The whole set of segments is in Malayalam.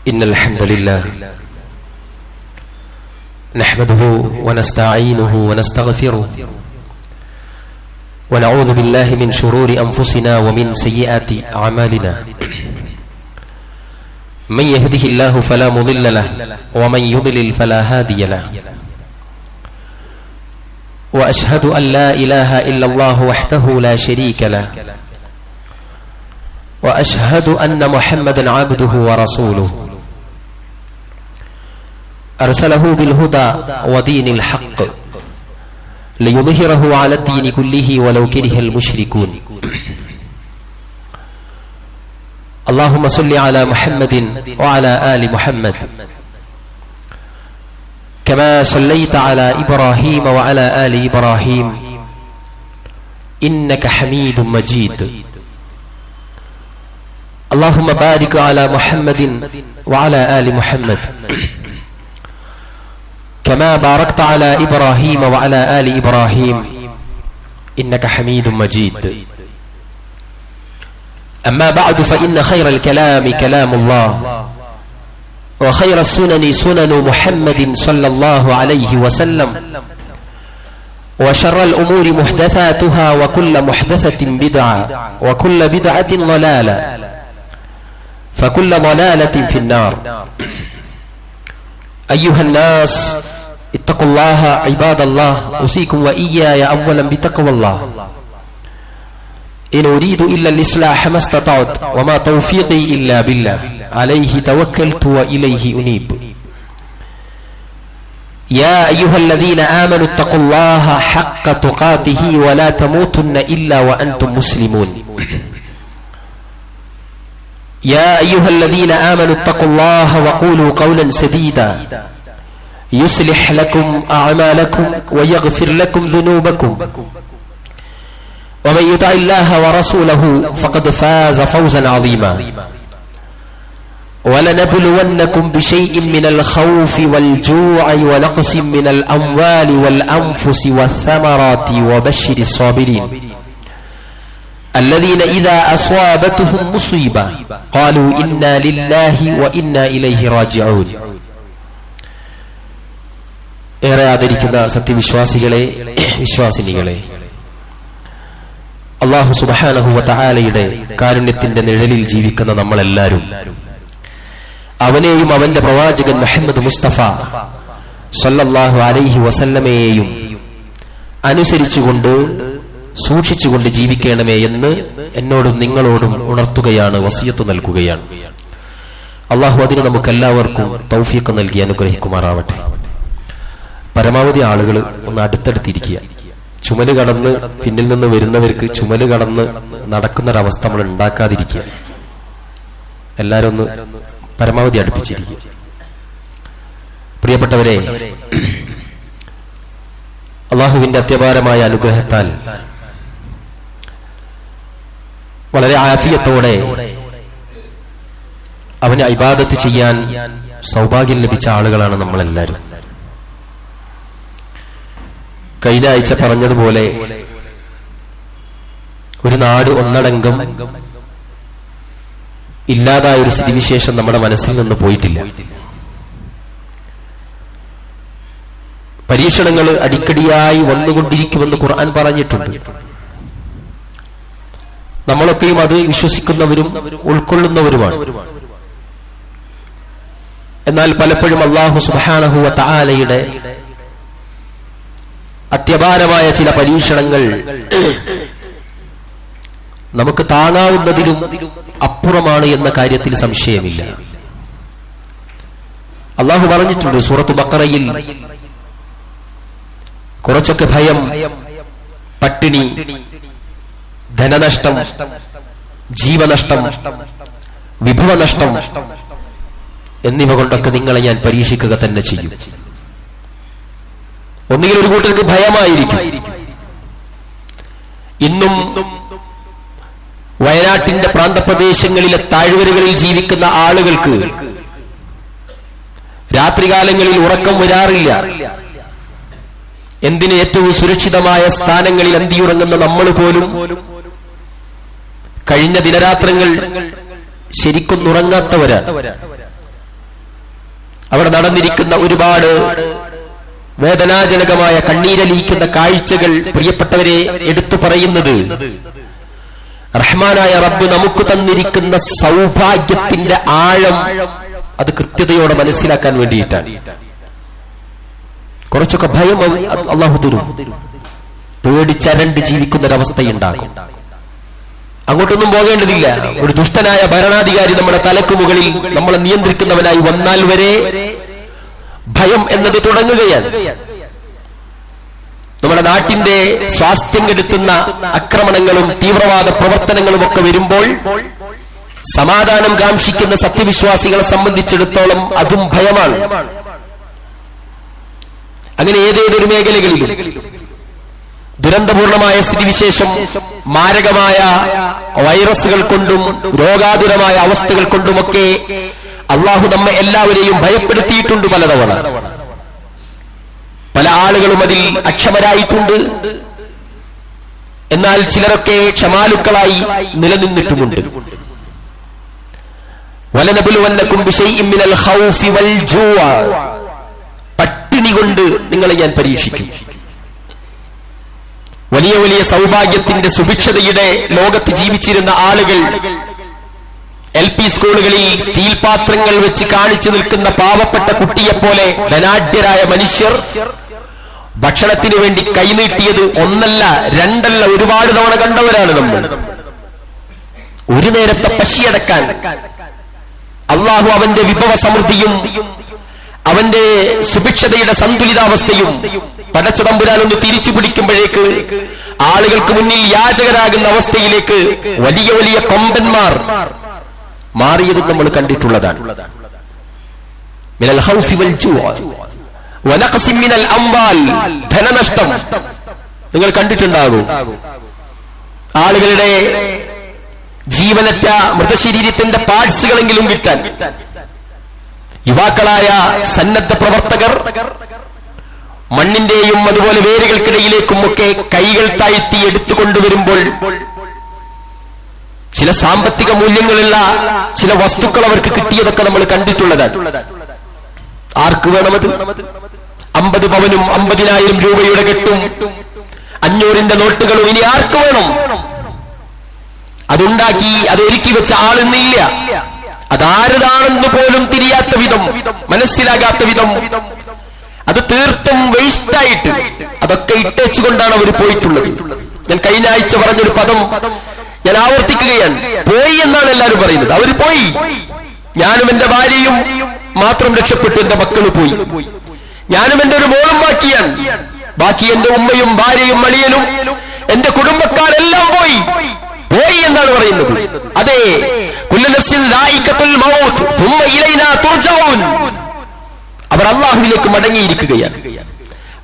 إن الحمد لله نحمده ونستعينه ونستغفره ونعوذ بالله من شرور أنفسنا ومن سيئات أعمالنا من يهده الله فلا مضل له ومن يضلل فلا هادي له وأشهد أن لا إله إلا الله وحده لا شريك له وأشهد أن محمدا عبده ورسوله أرسله بالهدى ودين الحق ليظهره على الدين كله ولو كره المشركون اللهم صل على محمد وعلى آل محمد كما صليت على إبراهيم وعلى آل إبراهيم إنك حميد مجيد اللهم بارك على محمد وعلى آل محمد كما باركت على إبراهيم وعلى آل إبراهيم إنك حميد مجيد أما بعد فإن خير الكلام كلام الله وخير السنن سنن محمد صلى الله عليه وسلم وشر الأمور محدثاتها وكل محدثة بدعة وكل بدعة ضلالة فكل ضلالة في النار أيها الناس اتقوا الله عباد الله أوصيكم وإياي أولا بتقوى الله إن أريد إلا الإصلاح ما استطعت وما توفيقي إلا بالله عليه توكلت وإليه أنيب يا أيها الذين آمنوا اتقوا الله حق تقاته ولا تموتن إلا وأنتم مسلمون يا أيها الذين آمنوا اتقوا الله وقولوا قولا سديدا يصلح لكم أعمالكم ويغفر لكم ذنوبكم ومن يطع الله ورسوله فقد فاز فوزا عظيما ولنبلونكم بشيء من الخوف والجوع ونقص من الأموال والأنفس والثمرات وبشر الصابرين الذين إذا أصابتهم مصيبة قالوا إنا لله وإنا إليه راجعون ഏറെ ആദരിക്കുന്ന സത്യവിശ്വാസികളെ, വിശ്വാസിനികളെ, അല്ലാഹു സുബ്ഹാനഹു വ തആലയുടെ കാരുണ്യത്തിന്റെ നിഴലിൽ ജീവിക്കുന്ന നമ്മളെല്ലാവരും അവനെയും അവന്റെ പ്രവാചകൻ മുഹമ്മദ് മുസ്തഫ സല്ലല്ലാഹു അലൈഹി വസല്ലമയെയും അനുസരിച്ചുകൊണ്ട് സൂക്ഷിച്ചുകൊണ്ട് ജീവിക്കണമേ എന്ന് എന്നോടും നിങ്ങളോടും ഉണർത്തുകയാണ്, വസിയത്ത് നൽകുകയാണ്. അള്ളാഹു അതിന് നമുക്കെല്ലാവർക്കും തൗഫീഖ് നൽകി അനുഗ്രഹിക്കുമാറാവട്ടെ. പരമാവധി ആളുകൾ ഒന്ന് അടുത്തടുത്തിരിക്കുക. ചുമല് കടന്ന് പിന്നിൽ നിന്ന് വരുന്നവർക്ക് ചുമല് കടന്ന് നടക്കുന്നൊരവസ്ഥ നമ്മൾ ഉണ്ടാക്കാതിരിക്കുക. എല്ലാവരും ഒന്ന് പരമാവധി അടുപ്പിച്ചിരിക്കുക. പ്രിയപ്പെട്ടവരെ, അള്ളാഹുവിന്റെ അത്യപാരമായ അനുഗ്രഹത്താൽ വളരെ ആഫിയത്തോടെ അവന് ഇബാദത്ത് ചെയ്യാൻ സൗഭാഗ്യം ലഭിച്ച ആളുകളാണ് നമ്മളെല്ലാവരും. കഴിഞ്ഞ ആഴ്ച പറഞ്ഞതുപോലെ ഒരു നാട് ഒന്നടങ്കം ഇല്ലാതായ ഒരു സ്ഥിതിവിശേഷം നമ്മുടെ മനസ്സിൽ നിന്ന് പോയിട്ടില്ല. പരീക്ഷണങ്ങൾ അടിക്കടിയായി വന്നുകൊണ്ടിരിക്കുമെന്ന് ഖുർആൻ പറഞ്ഞിട്ടുണ്ട്. നമ്മളൊക്കെയും അത് വിശ്വസിക്കുന്നവരും ഉൾക്കൊള്ളുന്നവരുമാണ്. എന്നാൽ പലപ്പോഴും അല്ലാഹു സുബ്ഹാനഹു വ തആലയുടെ അത്യപാരമായ ചില പരീക്ഷണങ്ങൾ നമുക്ക് താങ്ങാവുന്നതിലും അപ്പുറമാണ് എന്ന കാര്യത്തിൽ സംശയമില്ല. അല്ലാഹു പറഞ്ഞിട്ടുണ്ട് സൂറത്ത് ബഖറയിൽ, കുറച്ചൊക്കെ ഭയം, പട്ടിണി, ധനനഷ്ടം, ജീവനഷ്ടം, വിഭവനഷ്ടം എന്നിവ കൊണ്ടൊക്കെ നിങ്ങളെ ഞാൻ പരീക്ഷിക്കുക തന്നെ ചെയ്യും. ഒന്നുകിൽ ഒരു കൂട്ടർക്ക് ഭയമായിരിക്കും. ഇന്നും വയനാട്ടിന്റെ പ്രാന്തപ്രദേശങ്ങളിലെ താഴ്വരകളിൽ ജീവിക്കുന്ന ആളുകൾക്ക് രാത്രികാലങ്ങളിൽ ഉറക്കം വരാറില്ല. എന്തിന് ഏറ്റവും സുരക്ഷിതമായ സ്ഥാനങ്ങളിൽ അന്തിയുറങ്ങുന്ന നമ്മൾ പോലും കഴിഞ്ഞ ദിനരാത്രങ്ങൾ ശരിക്കും ഉറങ്ങാത്തവരാണ്. അവിടെ നടന്നിരിക്കുന്ന ഒരുപാട് വേദനാജനകമായ കണ്ണീരലിയിക്കുന്ന കാഴ്ചകൾ പ്രിയപ്പെട്ടവരെ എടുത്തു പറയുന്നത് റഹ്മാനായ റബ്ബ് നമുക്ക് തന്നിരിക്കുന്ന സൗഭാഗ്യത്തിന്റെ ആഴം അത് കൃത്യതയോടെ മനസ്സിലാക്കാൻ വേണ്ടിയിട്ടാണ്. കുറച്ചൊക്കെ ഭയം അള്ളാഹു തരും. പേടിച്ചരണ്ട് ജീവിക്കുന്നൊരവസ്ഥയുണ്ടാകും. അങ്ങോട്ടൊന്നും പോകേണ്ടതില്ല. ഒരു ദുഷ്ടനായ ഭരണാധികാരി നമ്മുടെ തലക്ക് മുകളിൽ നമ്മളെ നിയന്ത്രിക്കുന്നവനായി വന്നാൽ വരെ ഭയം എന്നത് തുടങ്ങുകയാണ്. നമ്മുടെ നാട്ടിന്റെ സ്വാസ്ഥ്യം കെടുത്തുന്ന ആക്രമണങ്ങളും തീവ്രവാദ പ്രവർത്തനങ്ങളും ഒക്കെ വരുമ്പോൾ സമാധാനം കാംക്ഷിക്കുന്ന സത്യവിശ്വാസികളെ സംബന്ധിച്ചിടത്തോളം അതും ഭയമാണ്. അങ്ങനെ ഏതേതൊരു മേഖലകളിലും ദുരന്തപൂർണമായ സ്ഥിതിവിശേഷം മാരകമായ വൈറസുകൾ കൊണ്ടും രോഗാതുരമായ അവസ്ഥകൾ കൊണ്ടുമൊക്കെ അള്ളാഹു നമ്മെ എല്ലാവരെയും ഭയപ്പെടുത്തിയിട്ടുണ്ട് പലതവണ. പല ആളുകളും അതിൽ അക്ഷമരായിട്ടുണ്ട്. എന്നാൽ ചിലരൊക്കെ ക്ഷമാലുക്കളായി നിലനിന്നിട്ടുമുണ്ട്. വലനബുലുവന്നകും ബിശൈഇൻ മിനൽ ഖൗഫി വൽ ജൂഅ, പട്ടിണി കൊണ്ട് നിങ്ങളെ ഞാൻ പരീക്ഷിക്കും. വലിയ വലിയ സൗഭാഗ്യത്തിന്റെ സുഭിക്ഷതയുടെ ലോകത്ത് ജീവിച്ചിരുന്ന ആളുകൾ LP സ്കൂളുകളിൽ സ്റ്റീൽ പാത്രങ്ങൾ വെച്ച് കാണിച്ചു നിൽക്കുന്ന പാവപ്പെട്ട കുട്ടിയെപ്പോലെ ധനാഢ്യരായ മനുഷ്യർ ഭക്ഷണത്തിന് വേണ്ടി കൈനീട്ടിയത് ഒന്നല്ല രണ്ടല്ല ഒരുപാട് തവണ കണ്ടവരാണ് നമ്മൾ. ഒരു നേരത്തെ പശിയടക്കാൻ അള്ളാഹു അവന്റെ വിഭവ സമൃദ്ധിയും അവന്റെ സുഭിക്ഷതയുടെ സന്തുലിതാവസ്ഥയും പടച്ച തമ്പുരാനൊന്ന് തിരിച്ചു പിടിക്കുമ്പോഴേക്ക് ആളുകൾക്ക് മുന്നിൽ യാചകരാകുന്ന അവസ്ഥയിലേക്ക് വലിയ വലിയ കൊമ്പന്മാർ മാറിയത് നമ്മൾ കണ്ടിട്ടുള്ളതാണ്. മിനൽ ഖൗഫി വൽ ജൂഅ വനഖ്സിൻ മിനൽ അംവാൽ, ധനനഷ്ടം നിങ്ങൾ കണ്ടിട്ടുണ്ടാകും. ആളുകളുടെ ജീവനറ്റ മൃതശരീരത്തിന്റെ പാർട്സുകളെങ്കിലും കിട്ടാൻ യുവാക്കളായ സന്നദ്ധ പ്രവർത്തകർ മണ്ണിന്റെയും അതുപോലെ വേരുകൾക്കിടയിലേക്കും ഒക്കെ കൈകൾ താഴ്ത്തി എടുത്തുകൊണ്ടുവരുമ്പോൾ ചില സാമ്പത്തിക മൂല്യങ്ങളുള്ള ചില വസ്തുക്കൾ അവർക്ക് കിട്ടിയതൊക്കെ നമ്മൾ കണ്ടിട്ടുള്ളതാണ്. ആർക്ക് വേണമത്? 50 പവനും 50,000 രൂപയുടെ കെട്ടും 500ന്റെ നോട്ടുകളും ഇനി ആർക്ക് വേണം? അതുണ്ടാക്കി അതൊരുക്കി വെച്ച ആളിന്നില്ല. അതാരതാണെന്ന് പോലും തിരിയാത്ത വിധം, മനസ്സിലാകാത്ത വിധം, അത് തീർത്തും വേസ്റ്റായിട്ട് അതൊക്കെ ഇട്ടേച്ചുകൊണ്ടാണ് അവർ പോയിട്ടുള്ളത്. ഞാൻ കഴിഞ്ഞ ആഴ്ച പറഞ്ഞൊരു പദം ഞാൻ ആവർത്തിക്കുകയാണ്. പോയി എന്നാണ് എല്ലാവരും പറയുന്നത്. അവർ പോയി. ഞാനും എന്റെ ഭാര്യയും മാത്രം രക്ഷപ്പെട്ടു. എന്റെ മക്കള് പോയി. ഞാനും എന്റെ ഒരു മോളും ബാക്കിയാണ്. ബാക്കി എന്റെ ഉമ്മയും ഭാര്യയും മളിയനും എന്റെ കുടുംബക്കാരെല്ലാം പോയി. പോയി എന്നാണ് പറയുന്നത്. അതെ, കുല്ലു നഫ്സിൻ ദായിഖത്തുൽ മൗത്ത് തുമ്മ ഇലൈനാ തുർജഊൻ. അവർ അല്ലാഹുവിലേക്ക് മടങ്ങിയിരിക്കുകയാണ്.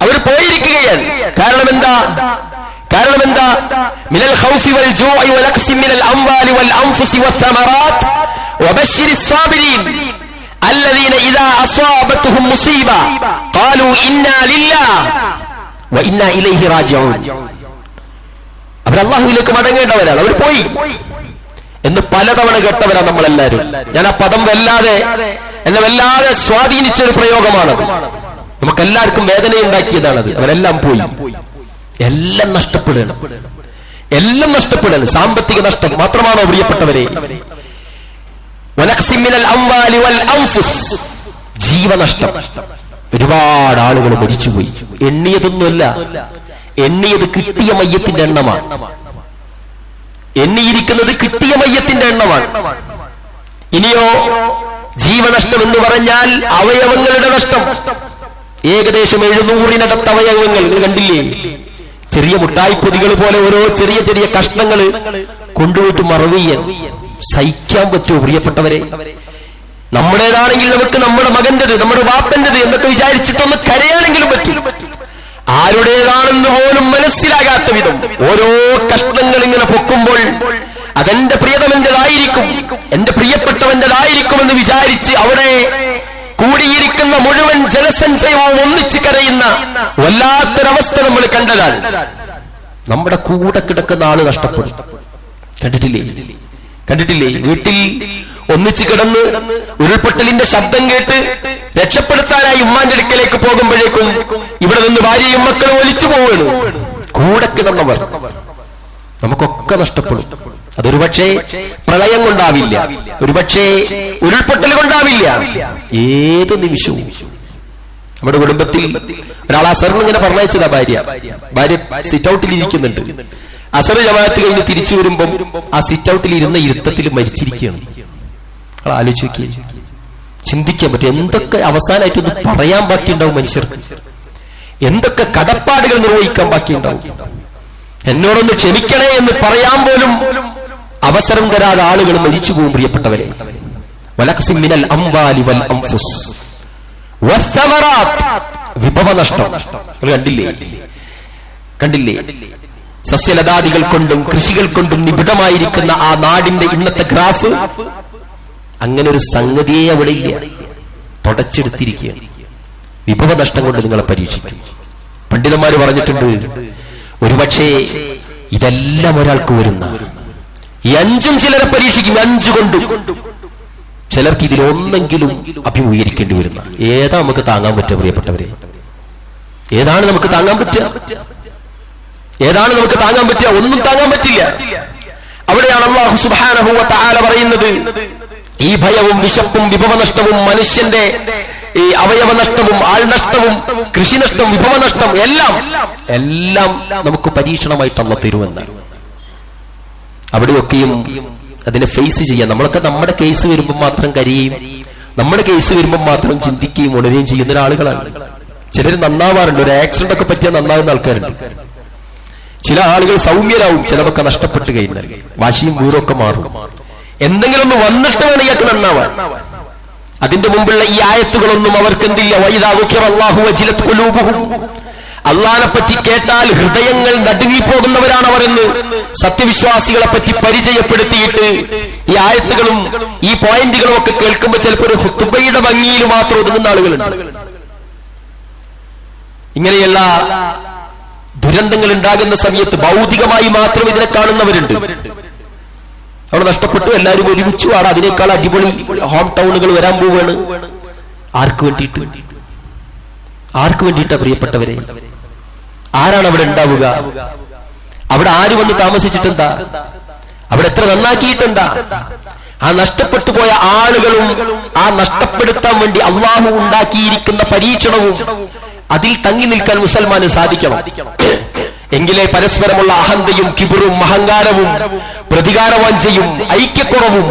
അവർ പോയിരിക്കുകയാണ്. കാരണം എന്താ? മിനൽ ഖൗഫി വൽ ജൂഇ വനഖ്സിൻ മിനൽ അംവാലി വൽ അൻഫുസി വസ്സമറാത്ത് വബശ്ശിരിസ് സാബിരീൻ الذين إذا أصابتهم مصيبة قالوا إنا لله وإنا إليه راجعون. അവർ അല്ലാഹുവിലേക്ക് മടങ്ങേണ്ടവരാണ്. അവർ പോയി എന്ന് പലതവണ കേട്ടവരാണ് നമ്മളെല്ലാവരും. ഞാൻ ആ പദം എന്നെ വല്ലാതെ സ്വാധീനിച്ചൊരു പ്രയോഗമാണത്. നമുക്കെല്ലാവർക്കും വേദനയുണ്ടാക്കിയതാണത്. അവരെല്ലാം പോയി. എല്ലാം നഷ്ടപ്പെടുകയാണ്. സാമ്പത്തിക നഷ്ടം മാത്രമാണോ പ്രിയപ്പെട്ടവരെ? വനഖ്സിൻ മിനൽ അംവാലി വൽ അൻഫുസ്, ജീവനഷ്ടം. ഒരുപാട് ആളുകൾ മരിച്ചുപോയി. എണ്ണിയതൊന്നുമല്ല, എണ്ണിയത് കിട്ടിയ മയ്യത്തിന്റെ എണ്ണമാണ്. എണ്ണിയിരിക്കുന്നത് കിട്ടിയ മയ്യത്തിന്റെ എണ്ണമാണ്. ഇനിയോ ജീവനഷ്ടം എന്ന് പറഞ്ഞാൽ അവയവങ്ങളുടെ നഷ്ടം. ഏകദേശം 700-നടുത്ത അവയവങ്ങൾ കണ്ടില്ലേ? ചെറിയ മുട്ടായിപ്പൊതികൾ പോലെ ഓരോ ചെറിയ ചെറിയ കഷ്ണങ്ങൾ കൊണ്ടുപോയിട്ട് മറവിയാൻ സഹിക്കാൻ പറ്റുമോ പ്രിയപ്പെട്ടവരെ? നമ്മുടേതാണെങ്കിൽ നമുക്ക് നമ്മുടെ മകന്റേത്, നമ്മുടെ വാപ്പന്റേത് എന്നൊക്കെ വിചാരിച്ചിട്ടൊന്ന് കരയാനെങ്കിലും പറ്റും. ആരുടേതാണെന്ന് പോലും മനസ്സിലാകാത്ത വിധം ഓരോ കഷ്ണങ്ങൾ ഇങ്ങനെ പൊക്കുമ്പോൾ അതെന്റെ പ്രിയതമന്റേതായിരിക്കും, എന്റെ പ്രിയപ്പെട്ടവന്റേതായിരിക്കും എന്ന് വിചാരിച്ച് അവിടെ കൂടിയിരിക്കുന്ന മുഴുവൻ ജനസഞ്ചയവും ഒന്നിച്ച് കരയുന്ന വല്ലാത്തൊരവസ്ഥ നമ്മൾ കണ്ടതാണ്. നമ്മുടെ കൂടെ കിടക്കുന്ന ആള് നഷ്ടപ്പെടും. കണ്ടിട്ടില്ലേ? വീട്ടിൽ ഒന്നിച്ച് കിടന്ന് ഉരുൾപൊട്ടലിന്റെ ശബ്ദം കേട്ട് രക്ഷപ്പെടുത്താനായി ഉമ്മാന്റെ അടുക്കലേക്ക് പോകുമ്പോഴേക്കും ഇവിടെ നിന്ന് ഭാര്യയും മക്കളും ഒലിച്ചു പോവുകയാണ്. കൂടെ കിടന്നവർ നമുക്കൊക്കെ നഷ്ടപ്പെടും. അതൊരു പക്ഷേ പ്രളയം കൊണ്ടാവില്ല, ഒരുപക്ഷേ ഉരുൾപൊട്ടൽ കൊണ്ടാവില്ല. ഏത് നിമിഷവും നമ്മുടെ കുടുംബത്തിൽ ഒരാൾ അസറിന് ഇങ്ങനെ പറഞ്ഞയച്ചതാ. ഭാര്യ സിറ്റ് ഔട്ടിൽ ഇരിക്കുന്നുണ്ട്. അസർ ജമാഅത്ത് കഴിഞ്ഞ് തിരിച്ചു വരുമ്പം ആ സിറ്റ് ഔട്ടിൽ ഇരുന്ന ഇരുത്തത്തിൽ മരിച്ചിരിക്കുകയാണ്. ആലോചിച്ച് നോക്കി, ചിന്തിക്കാൻ പറ്റും. എന്തൊക്കെ അവസാനമായിട്ടൊന്ന് പറയാൻ ബാക്കിയുണ്ടാവും മനുഷ്യർക്ക്, എന്തൊക്കെ കടപ്പാടുകൾ നിർവഹിക്കാൻ ബാക്കിയുണ്ടാവും. എന്നോടൊന്ന് ക്ഷമിക്കണേ എന്ന് പറയാൻ പോലും അവസരം തരാതെ ആളുകൾ മരിച്ചു പോകും. പ്രിയപ്പെട്ടവരെ, വലഖ്സിൻ മിനൽ അംവാലി വൽ അൻഫുസ് വസ്സമറാത്ത്, വിഭവനഷ്ടം കണ്ടില്ലേ? സസ്യലതാദികൾ കൊണ്ടും കൃഷികൾ കൊണ്ടും നിബിഡമായിരിക്കുന്ന ആ നാടിന്റെ ഇന്നത്തെ ഗ്രാഫ്, അങ്ങനെ ഒരു സംഗതിയെ അവിടെ ഇല്ല, തുടച്ചെടുത്തിരിക്കുകയാണ്. വിഭവനഷ്ടം കൊണ്ട് നിങ്ങളെ പരീക്ഷിക്കും. പണ്ഡിതന്മാര് പറഞ്ഞിട്ടുണ്ട്, ഒരുപക്ഷേ ഇതെല്ലാം ഒരാൾക്ക് വരുന്ന ഈ 5 ചിലരെ പരീക്ഷിക്കും. 5 കൊണ്ടും ചിലർക്ക് ഇതിലൊന്നെങ്കിലും അഭിമുഖീകരിക്കേണ്ടി വരുന്ന. ഏതാ നമുക്ക് താങ്ങാൻ പറ്റുക പ്രിയപ്പെട്ടവരെ? ഏതാണ് നമുക്ക് താങ്ങാൻ പറ്റുക? ഒന്നും താങ്ങാൻ പറ്റില്ല. അവിടെയാണ് അല്ലാഹു സുബ്ഹാനഹു വ തആല പറയുന്നത്, ഈ ഭയവും വിശപ്പും വിഭവനഷ്ടവും മനുഷ്യന്റെ ഈ അവയവനഷ്ടവും ആൾനഷ്ടവും കൃഷിനഷ്ടം വിഭവനഷ്ടം എല്ലാം നമുക്ക് പരീക്ഷണമായിട്ട് അല്ലാഹു തരുമെന്നാണ്. അവിടെയൊക്കെയും അതിനെ ഫേസ് ചെയ്യാൻ നമ്മളൊക്കെ നമ്മുടെ കേസ് വരുമ്പോൾ മാത്രം കരയുകയും നമ്മുടെ കേസ് വരുമ്പോൾ മാത്രം ചിന്തിക്കുകയും ഉണരുകയും ചെയ്യുന്ന ആളുകളാണ്. ചിലർ നന്നാവാറുണ്ട്. ഒരു ആക്സിഡന്റ് ഒക്കെ പറ്റിയാൽ നന്നാവുന്ന ആൾക്കാരുണ്ട്. ചില ആളുകൾ സൗമ്യരാവും, ചിലതൊക്കെ നഷ്ടപ്പെട്ട് കഴിഞ്ഞാൽ വാശിയും വീറും ഒക്കെ മാറും. എന്തെങ്കിലും ഒന്ന് വന്നിട്ട് വേണം ഇയാൾക്ക് നന്നാവാൻ. അതിന്റെ മുമ്പുള്ള ഈ ആയത്തുകളൊന്നും അവർക്ക് എന്തില്ല. വഇദാ ദുഖിറല്ലാഹു വജിലത് ഖുലൂബുഹും, അള്ളാനെ പറ്റി കേട്ടാൽ ഹൃദയങ്ങൾ നടുങ്ങിപ്പോകുന്നവരാണ് അവരെന്ന് സത്യവിശ്വാസികളെ പറ്റി പരിചയപ്പെടുത്തിയിട്ട് ഈ ആയത്തുകളും ഈ പോയിന്റുകളും ഒക്കെ കേൾക്കുമ്പോൾ ചിലപ്പോൾ ഒരു ഖുതുബയുടെ ഭംഗിയിൽ മാത്രം ഒതുങ്ങുന്ന ആളുകളുണ്ട്. ഇങ്ങനെയുള്ള ദുരന്തങ്ങൾ ഉണ്ടാകുന്ന സമയത്ത് ഭൗതികമായി മാത്രം ഇതിനെ കാണുന്നവരുണ്ട്. അവിടെ നഷ്ടപ്പെട്ടു, എല്ലാവരും ഒരുമിച്ചു, അവിടെ അതിനേക്കാൾ അടിപൊളി ഹോം ടൗണുകൾ വരാൻ പോവുകയാണ്. ആർക്ക് വേണ്ടിയിട്ടാ പ്രിയപ്പെട്ടവരെ? ആരാണ് അവിടെ ഉണ്ടാവുക? അവിടെ ആര് വന്ന് താമസിച്ചിട്ടെന്താ? അവിടെ എത്ര നന്നാക്കിയിട്ടെന്താ? ആ നഷ്ടപ്പെട്ടു പോയ ആളുകളും ആ നഷ്ടപ്പെടുത്താൻ വേണ്ടി അള്ളാഹു ഉണ്ടാക്കിയിരിക്കുന്ന പരീക്ഷണവും അതിൽ തങ്ങി നിൽക്കാൻ മുസൽമാന് സാധിക്കണം. എങ്കിലേ പരസ്പരമുള്ള അഹന്തയും കിബറും അഹങ്കാരവും പ്രതികാരവാഞ്ചയും ഐക്യക്കുറവും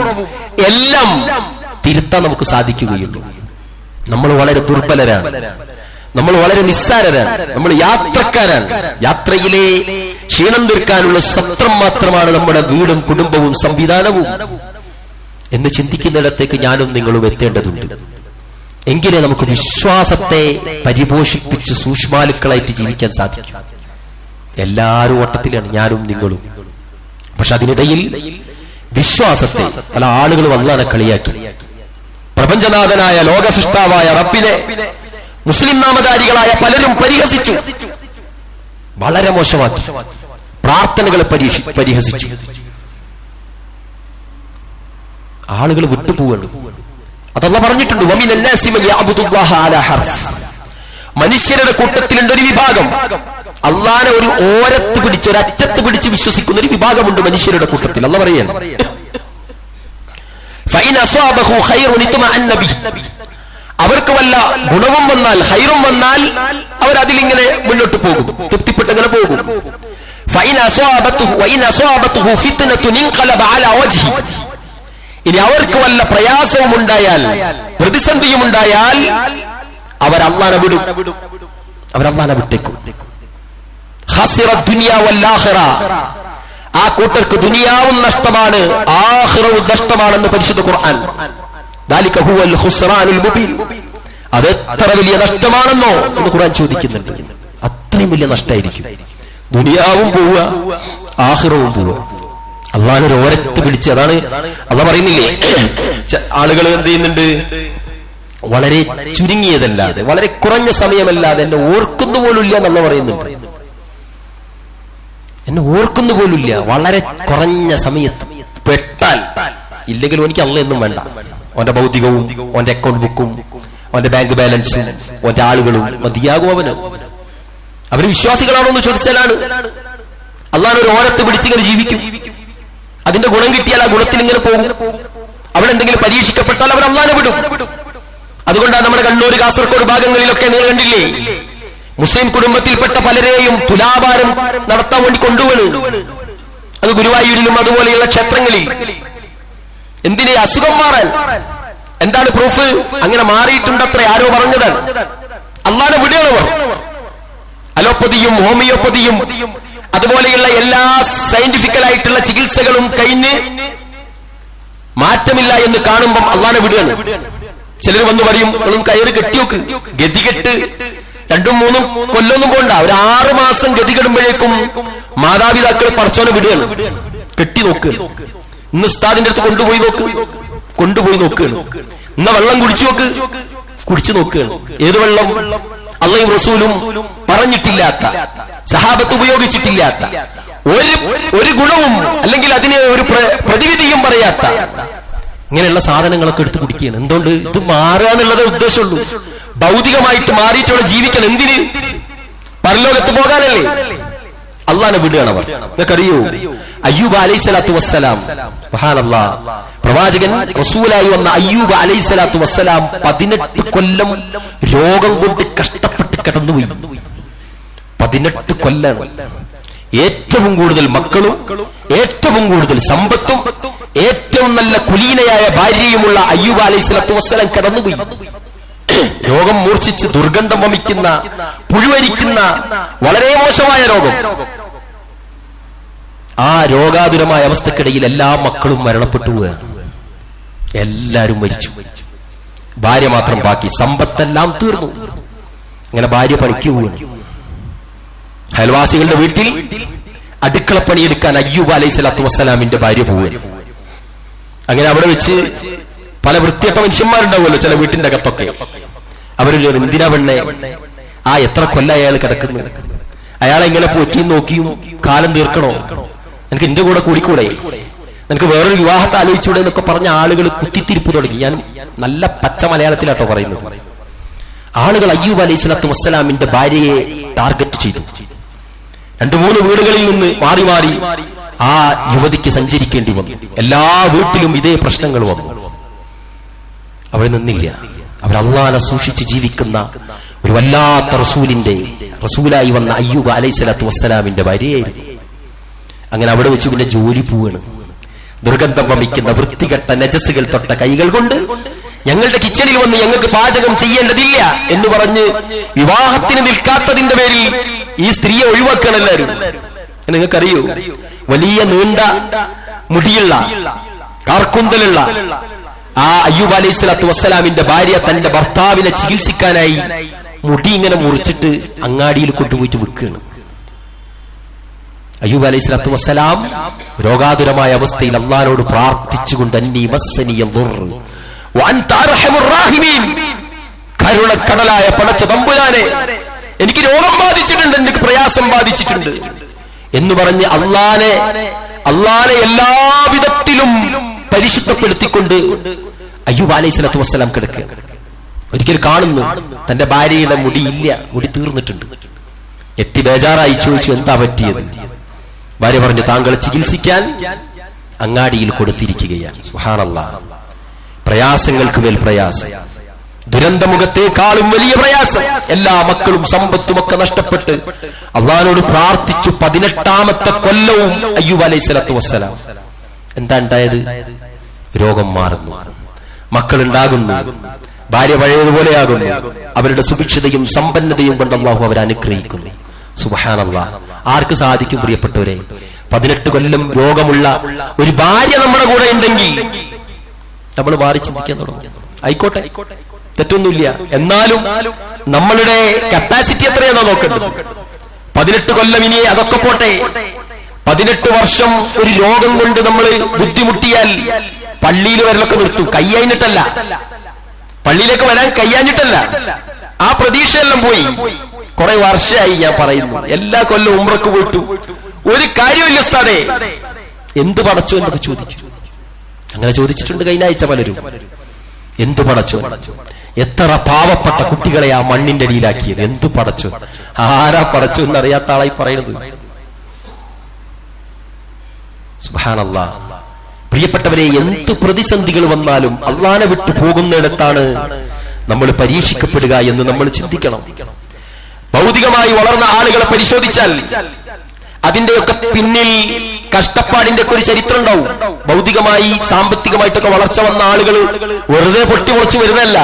എല്ലാം തിരുത്താൻ നമുക്ക് സാധിക്കുകയുള്ളൂ. നമ്മൾ വളരെ ദുർബലരാണ്, നമ്മൾ വളരെ നിസ്സാരരാണ്, നമ്മൾ യാത്രക്കാരാണ്. യാത്രയിലെ ക്ഷീണം തീർക്കാനുള്ള സത്രം മാത്രമാണ് നമ്മുടെ വീടും കുടുംബവും സംവിധാനവും എന്ന് ചിന്തിക്കുന്നിടത്തേക്ക് ഞാനും നിങ്ങളും എത്തേണ്ടതുണ്ട്. എങ്കിലേ നമുക്ക് വിശ്വാസത്തെ പരിപോഷിപ്പിച്ച് സൂക്ഷ്മാലുക്കളായിട്ട് ജീവിക്കാൻ സാധിക്കും. എല്ലാവരും ഓട്ടത്തിലാണ്, ഞാനും നിങ്ങളും. പക്ഷെ അതിനിടയിൽ വിശ്വാസത്തെ പല ആളുകളും അല്ലാഹുവിനെ കളിയാക്കി. പ്രപഞ്ചനാഥനായ ലോകസൃഷ്ടാവായ റബ്ബിനെ മുസ്ലിം നാമധാരികളായ പലരും പരിഹസിച്ചു, വളരെ മോശമാക്കി. പ്രാർത്ഥനകളെ പരിഹസിച്ചു. ആളുകൾ വിട്ടുപോവുകയാണ്. അതല്ലാഹു പറഞ്ഞിട്ടുണ്ട്, വമിനൻ നാസി മൻ യഅബ്ദുല്ലാഹ അലാ ഹർഫ്. മനുഷ്യരുടെ കൂട്ടത്തിലുണ്ട് ഒരു വിഭാഗം അള്ളാഹനെ ഒരു ഓരത്ത് പിടിച്ച് ഒരു അറ്റത്ത് പിടിച്ച് വിശ്വസിക്കുന്ന ഒരു വിഭാഗമുണ്ട് മനുഷ്യരുടെ കൂട്ടത്തിൽ. അല്ലാഹു പറയാണ്, ഫഇൻ അസ്വാബഹു ഖൈറുൻ ഇത്മഅന്ന ബിഹി. അവർക്ക് വല്ല ഗുണവും വന്നാൽ ഖൈറും വന്നാൽ അവരതിലിങ്ങനെ മുന്നോട്ട് പോകും, തൃപ്തിപ്പെട്ടങ്ങനെ പോകും. ഫഇൻ അസ്വാബതുഹു ഫിത്നതുൻ ഇൻഖലബ അലാ വജ്ഹി. ഇനി അവർക്ക് വല്ല പ്രയാസവും ഉണ്ടായാൽ പ്രതിസന്ധിയും ഉണ്ടായാൽ അവർ അല്ലാഹനെ വിടും, അവരല്ലാഹനെ വിട്ടേക്കും. ഖസിറ ദുനിയ വൽ ആഖിറ. ആ കൂട്ടർക്ക് ദുനിയാവും നഷ്ടമാണ് ആഖിറവും നഷ്ടമാണെന്ന് പരിശുദ്ധ ഖുർആൻ. ദാലിക ഹുവൽ ഖുസ്റാനുൽ മുബീൻ. അത് എത്ര വലിയ നഷ്ടമാണെന്നോ എന്ന് ഖുർആൻ ചോദിക്കുന്നുണ്ട്. അത്രയും വലിയ നഷ്ടമായിരിക്കും. ദുനിയാവും പോവുക, ആഖിറവും പോവുക. അള്ളാഹനെ ഒരു ഓരത്ത് പിടിച്ച്, അതാണ് അള്ളാഹ് പറയുന്നില്ലേ, ആളുകൾ എന്ത് ചെയ്യുന്നുണ്ട്, വളരെ ചുരുങ്ങിയതല്ലാതെ വളരെ കുറഞ്ഞ സമയമല്ലാതെ എന്നെ ഓർക്കുന്നു പോലുമില്ല എന്നുള്ള പറയുന്നുണ്ട്. എന്നെ ഓർക്കുന്നു പോലുമില്ല, വളരെ കുറഞ്ഞ സമയത്ത് പെട്ടാൽ. ഇല്ലെങ്കിലും എനിക്ക് അള്ളാഹ് എന്നും വേണ്ട. ഓന്റെ ഭൗതികവും ഓന്റെ അക്കൗണ്ട് ബുക്കും അവന്റെ ബാങ്ക് ബാലൻസും അവന്റെ ആളുകളും മതിയാകും അവര് വിശ്വാസികളാണോ എന്ന് ചോദിച്ചാലാണ്. അള്ളാഹ് ഒരു ഓരത്ത് പിടിച്ചിങ്ങനെ ജീവിക്കും. അതിന്റെ ഗുണം കിട്ടിയാൽ ആ ഗുണത്തിൽ ഇങ്ങനെ പോകും. അവിടെ എന്തെങ്കിലും പരീക്ഷിക്കപ്പെട്ടാൽ അവർ അള്ളാഹിനെ വിടും. അതുകൊണ്ടാണ് നമ്മുടെ കണ്ണൂർ, കാസർഗോഡ് ഭാഗങ്ങളിലൊക്കെ നിങ്ങൾ കണ്ടില്ലേ, മുസ്ലിം കുടുംബത്തിൽപ്പെട്ട പലരെയും തുലാഭാരം നടത്താൻ വേണ്ടി കൊണ്ടുവന്നു. അത് ഗുരുവായൂരിലും അതുപോലെയുള്ള ക്ഷേത്രങ്ങളിൽ. എന്തിനെ? അസുഖം മാറാൻ. എന്താണ് പ്രൂഫ്? അങ്ങനെ മാറിയിട്ടുണ്ടത്ര ആരോ പറഞ്ഞതാണ്. അള്ളാഹിനെ വിടുകയാണവർ. അലോപ്പതിയും ഹോമിയോപ്പതിയും അതുപോലെയുള്ള എല്ലാ സയന്റിഫിക്കലായിട്ടുള്ള ചികിത്സകളും കഴിഞ്ഞ് മാറ്റമില്ല എന്ന് കാണുമ്പം അള്ളാഹിനെ വിടുകയാണ്. ചിലർ വന്ന് പറയും, കയറ് കെട്ടിയോക്ക്. ഗതികെട്ട് 2-3 കൊല്ലൊന്നും പോണ്ട, ഒരു 6 മാസം ഗതികെടുമ്പോഴേക്കും മാതാപിതാക്കൾ പടച്ചോനെ വിടുകയാണ്, കെട്ടി നോക്കുക. ഇന്ന് ഉസ്താദിന്റെ അടുത്ത് കൊണ്ടുപോയി നോക്കുകയാണ്. ഇന്ന വെള്ളം കുടിച്ചു നോക്കുകയാണ്. ഏത് വെള്ളം? അള്ളാഹും റസൂലും പറഞ്ഞിട്ടില്ലാത്ത, സഹാബത്ത് ഉപയോഗിച്ചിട്ടില്ലാത്ത, ഒരു ഗുണവും അല്ലെങ്കിൽ അതിന് ഒരു പ്രതിവിധിയും പറയാത്ത ഇങ്ങനെയുള്ള സാധനങ്ങളൊക്കെ എടുത്ത് കുടിക്കുകയാണ്. എന്തുകൊണ്ട്? ഇത് മാറുക എന്നുള്ളതേ ഉദ്ദേശമുള്ളൂ. ഭൗതികമായിട്ട് മാറിയിട്ടുള്ള ജീവിക്കണം. എന്തിന്? പരലോകത്ത് പോകാനല്ലേ. അള്ളാഹിനെ വിടുകയാണ് അവർ. നിങ്ങൾക്കറിയോ, അയ്യൂബ് അലൈഹിസ്സലാത്തു വസ്സലാം, സുബ്ഹാനല്ലാഹ്, പ്രവാചകൻ റസൂലായി വന്ന അയ്യൂബ് അലൈഹിസ്സലാത്തു വസ്സലാം 18 കൊല്ലം രോഗം കൊണ്ട് കഷ്ടപ്പെട്ട് കിടന്നുപോയി. 18 കൊല്ലം. ഏറ്റവും കൂടുതൽ മക്കളും ഏറ്റവും കൂടുതൽ സമ്പത്തും ഏറ്റവും നല്ല കുലീനയായ ഭാര്യയുമുള്ള അയ്യൂബ് അലൈഹിസ്സലാത്തു വസ്സലാം കിടന്നുപോയി. രോഗം മൂർച്ഛിച്ച് ദുർഗന്ധം വമിക്കുന്ന, പുഴുവരിക്കുന്ന വളരെ മോശമായ രോഗം. ആ രോഗാതുരമായ അവസ്ഥക്കിടയിൽ എല്ലാ മക്കളും മരണപ്പെട്ടു. എല്ലാരും മരിച്ചു. ഭാര്യ മാത്രം ബാക്കി. സമ്പത്തെല്ലാം തീർന്നു. അങ്ങനെ ഭാര്യ പണിക്ക് പോവുകയാണ്. അയൽവാസികളുടെ വീട്ടിൽ അടുക്കള പണിയെടുക്കാൻ അയ്യൂബ് അലൈഹിസ്സലാത്തു വസ്സലാമിന്റെ ഭാര്യ പോവുകയാണ്. അങ്ങനെ അവിടെ വെച്ച് പല വൃത്തിയട്ട മനുഷ്യന്മാരുണ്ടാവുമല്ലോ ചില വീട്ടിന്റെ അകത്തൊക്കെ. അവര് എന്തിനാ പെണ്ണെ, എത്ര കൊല്ലം അയാൾ കിടക്കുന്നു, അയാളെ ഇങ്ങനെ പോറ്റിയും നോക്കിയും കാലം തീർക്കണോ, എനിക്ക് എന്റെ കൂടെ കൂടിക്കൂടെ, എനിക്ക് വേറൊരു വിവാഹത്തെ ആലോചിച്ചൂടെ എന്നൊക്കെ പറഞ്ഞ ആളുകൾ കുത്തിത്തിരിപ്പ് തുടങ്ങി. ഞാൻ നല്ല പച്ച മലയാളത്തിലാട്ടോ പറയുന്നത്. ആളുകൾ അയ്യൂബ് അലൈഹിസ്സലാത്തു വസ്സലാമിന്റെ ഭാര്യയെ ടാർഗറ്റ് ചെയ്തു. 2-3 വീടുകളിൽ നിന്ന് മാറി മാറി ആ യുവതിക്ക് സഞ്ചരിക്കേണ്ടി വന്നു. എല്ലാ വീട്ടിലും ഇതേ പ്രശ്നങ്ങൾ വന്നു. അവിടെ നിന്നില്ല. അവർ അള്ളാഹനെ സൂക്ഷിച്ച് ജീവിക്കുന്ന ഒരു വല്ലാത്ത റസൂലായി വന്ന അയ്യൂബ് അലൈഹിസ്സലാത്തു വസ്സലാമിന്റെ ഭാര്യയായിരുന്നു. അങ്ങനെ അവിടെ വെച്ച് പിന്നെ ജോലി പോവാണ്. ദുർഗന്ധം വമിക്കുന്ന വൃത്തികെട്ട നജസുകൾ തൊട്ട കൈകൾ കൊണ്ട് ഞങ്ങളുടെ കിച്ചണിൽ വന്ന് ഞങ്ങൾക്ക് പാചകം ചെയ്യേണ്ടതില്ല എന്ന് പറഞ്ഞ് വിവാഹത്തിന് നിൽക്കാത്തതിന്റെ പേരിൽ ഈ സ്ത്രീയെ ഒഴിവാക്കുകയാണ് എല്ലാവരും. നിങ്ങൾക്കറിയോ, വലിയ നീണ്ട മുടിയുള്ള കാർക്കുന്തലുള്ള ആ അയ്യൂബ് അലൈഹിസ്സലാത്തു വസ്സലാമിന്റെ ഭാര്യ തന്റെ ഭർത്താവിനെ ചികിത്സിക്കാനായി മുടി ഇങ്ങനെ മുറിച്ചിട്ട് അങ്ങാടിയിൽ കൊണ്ടുപോയിട്ട് വിൽക്കുകയാണ്. അയ്യൂബ് അലൈഹിസ്സലാത്തു വസ്സലാം രോഗാതുരമായ അവസ്ഥയിൽ അള്ളാഹുവോട് പ്രാർത്ഥിച്ചുകൊണ്ട് കരുണക്കടലായ പടച്ച തമ്പുരാനെ, എനിക്ക് രോഗം ബാധിച്ചിട്ടുണ്ട്, എനിക്ക് പ്രയാസം ബാധിച്ചിട്ടുണ്ട് എന്ന് പറഞ്ഞ് അള്ളാനെ എല്ലാവിധത്തിലും പരിശുദ്ധപ്പെടുത്തിക്കൊണ്ട് അയ്യൂബ് അലൈഹിസ്സലാത്തു വസ്സലാം കിടക്കുകയാണ്. ഒരിക്കൽ കാണുന്നു തന്റെ ഭാര്യയുടെ മുടി തീർന്നിട്ടുണ്ട്. എത്തി ബേജാറായി ചോദിച്ചു, എന്താ പറ്റിയത്? ഭാര്യ പറഞ്ഞു, താങ്കൾ ചികിത്സിക്കാൻ അങ്ങാടിയിൽ കൊടുത്തിരിക്കുകയാണ്. സുബ്ഹാനല്ലാഹ്. പ്രയാസങ്ങൾക്ക് മേൽ പ്രയാസം, ദുരന്തമുഖത്തേക്കാളും വലിയ പ്രയാസം. എല്ലാ മക്കളും സമ്പത്തുമൊക്കെ നഷ്ടപ്പെട്ട് അള്ളാഹുവോട് പ്രാർത്ഥിച്ചു. 18ാമത്തെ കൊല്ലവും അയ്യൂബ് അലൈഹിസ്സലാത്തു വസ്സലാം. എന്താ ഉണ്ടായത്? രോഗം മാറുന്നു, മക്കളുണ്ടാകുന്നു, ഭാര്യ പഴയതുപോലെയാകുന്നു. അവരുടെ സുഭിക്ഷതയും സമ്പന്നതയും കൊണ്ട് അള്ളാഹു അവരെ അനുഗ്രഹിക്കുന്നു. സുബ്ഹാനല്ലാഹ്. ആർക്ക് സാധിക്കും പ്രിയപ്പെട്ടവരെ? 18 കൊല്ലം രോഗമുള്ള ഒരു ഭാര്യ നമ്മുടെ കൂടെ ഉണ്ടെങ്കിൽ നമ്മൾ മാറി ചിന്തിക്കാൻ തുടങ്ങും. ആയിക്കോട്ടെ, തെറ്റൊന്നുമില്ല. എന്നാലും നമ്മളുടെ കപ്പാസിറ്റി എത്രയാണോ നോക്കേണ്ടത്? 18 കൊല്ലം ഇനി അതൊക്കെ പോട്ടെ. 18 വർഷം ഒരു രോഗം കൊണ്ട് നമ്മൾ ബുദ്ധിമുട്ടിയാൽ പള്ളിയിൽ വരലൊക്കെ നിർത്തും. കയ്യാഞ്ഞിട്ടല്ല, പള്ളിയിലേക്ക് വരാൻ കയ്യാഞ്ഞിട്ടല്ല, ആ പ്രതീക്ഷയെല്ലാം പോയി. കുറെ വർഷമായി ഞാൻ പറയുന്നു, എല്ലാ കൊല്ലം ഉംറക്ക് പോയിട്ടു ഒരു കാര്യമില്ല ഉസ്താദേ, എന്ത് പടച്ചു എന്നൊക്കെ ചോദിച്ചു. അങ്ങനെ ചോദിച്ചിട്ടുണ്ട് കഴിഞ്ഞ ആഴ്ച പലരും. എന്ത് പടച്ചു? എത്ര പാവപ്പെട്ട കുട്ടികളെ ആ മണ്ണിന്റെ അടിയിലാക്കിയത്. എന്തു പടച്ചു, ആരാ പടച്ചു എന്നറിയാത്ത ആളായി പറയുന്നത്. സുബ്ഹാനല്ലാഹ്. പ്രിയപ്പെട്ടവരെ, എന്ത് പ്രതിസന്ധികൾ വന്നാലും അള്ളാനെ വിട്ടു പോകുന്നിടത്താണ് നമ്മൾ പരീക്ഷിക്കപ്പെടുക എന്ന് നമ്മൾ ചിന്തിക്കണം. ഭൗതികമായി വളർന്ന ആളുകളെ പരിശോധിച്ചാൽ അതിന്റെയൊക്കെ പിന്നിൽ കഷ്ടപ്പാടിന്റെ ഒക്കെ ഒരു ചരിത്രം ഉണ്ടാവും. ഭൗതികമായി സാമ്പത്തികമായിട്ടൊക്കെ വളർച്ച വന്ന ആളുകൾ വെറുതെ പൊട്ടി മുളച്ച് വരുന്നതല്ല.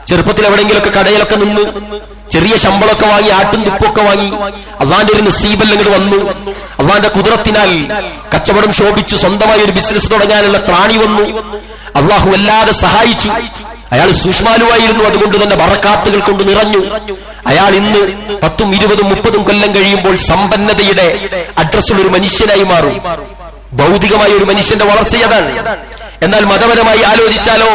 ചെറുപ്പത്തിൽ എവിടെയെങ്കിലൊക്കെ കടയിലൊക്കെ നിന്ന് ചെറിയ ശമ്പളമൊക്കെ വാങ്ങി ആട്ടും തുപ്പൊക്കെ വാങ്ങി അള്ളാന്റെ ഒരു നസീബെല്ലാം ഇങ്ങോട്ട് വന്നു. അള്ളാന്റെ കുതിരത്തിനാൽ കച്ചവടം ശോഭിച്ചു, സ്വന്തമായി ഒരു ബിസിനസ് തുടങ്ങാനുള്ള ത്രാണി വന്നു. അള്ളാഹു വല്ലാതെ സഹായിച്ചു. അയാൾ സൂക്ഷ്മാലുവായിരുന്നു, അതുകൊണ്ട് തന്നെ ബറക്കാത്തുകൾ കൊണ്ട് നിറഞ്ഞു. അയാൾ ഇന്ന് 10, 20, 30 കൊല്ലം കഴിയുമ്പോൾ സമ്പന്നതയുടെ അഡ്രസ്സുള്ള ഒരു മനുഷ്യനായി മാറും. ഭൗതികമായ ഒരു മനുഷ്യന്റെ വളർച്ചയതാണ്. എന്നാൽ മതപരമായി ആലോചിച്ചാലോ,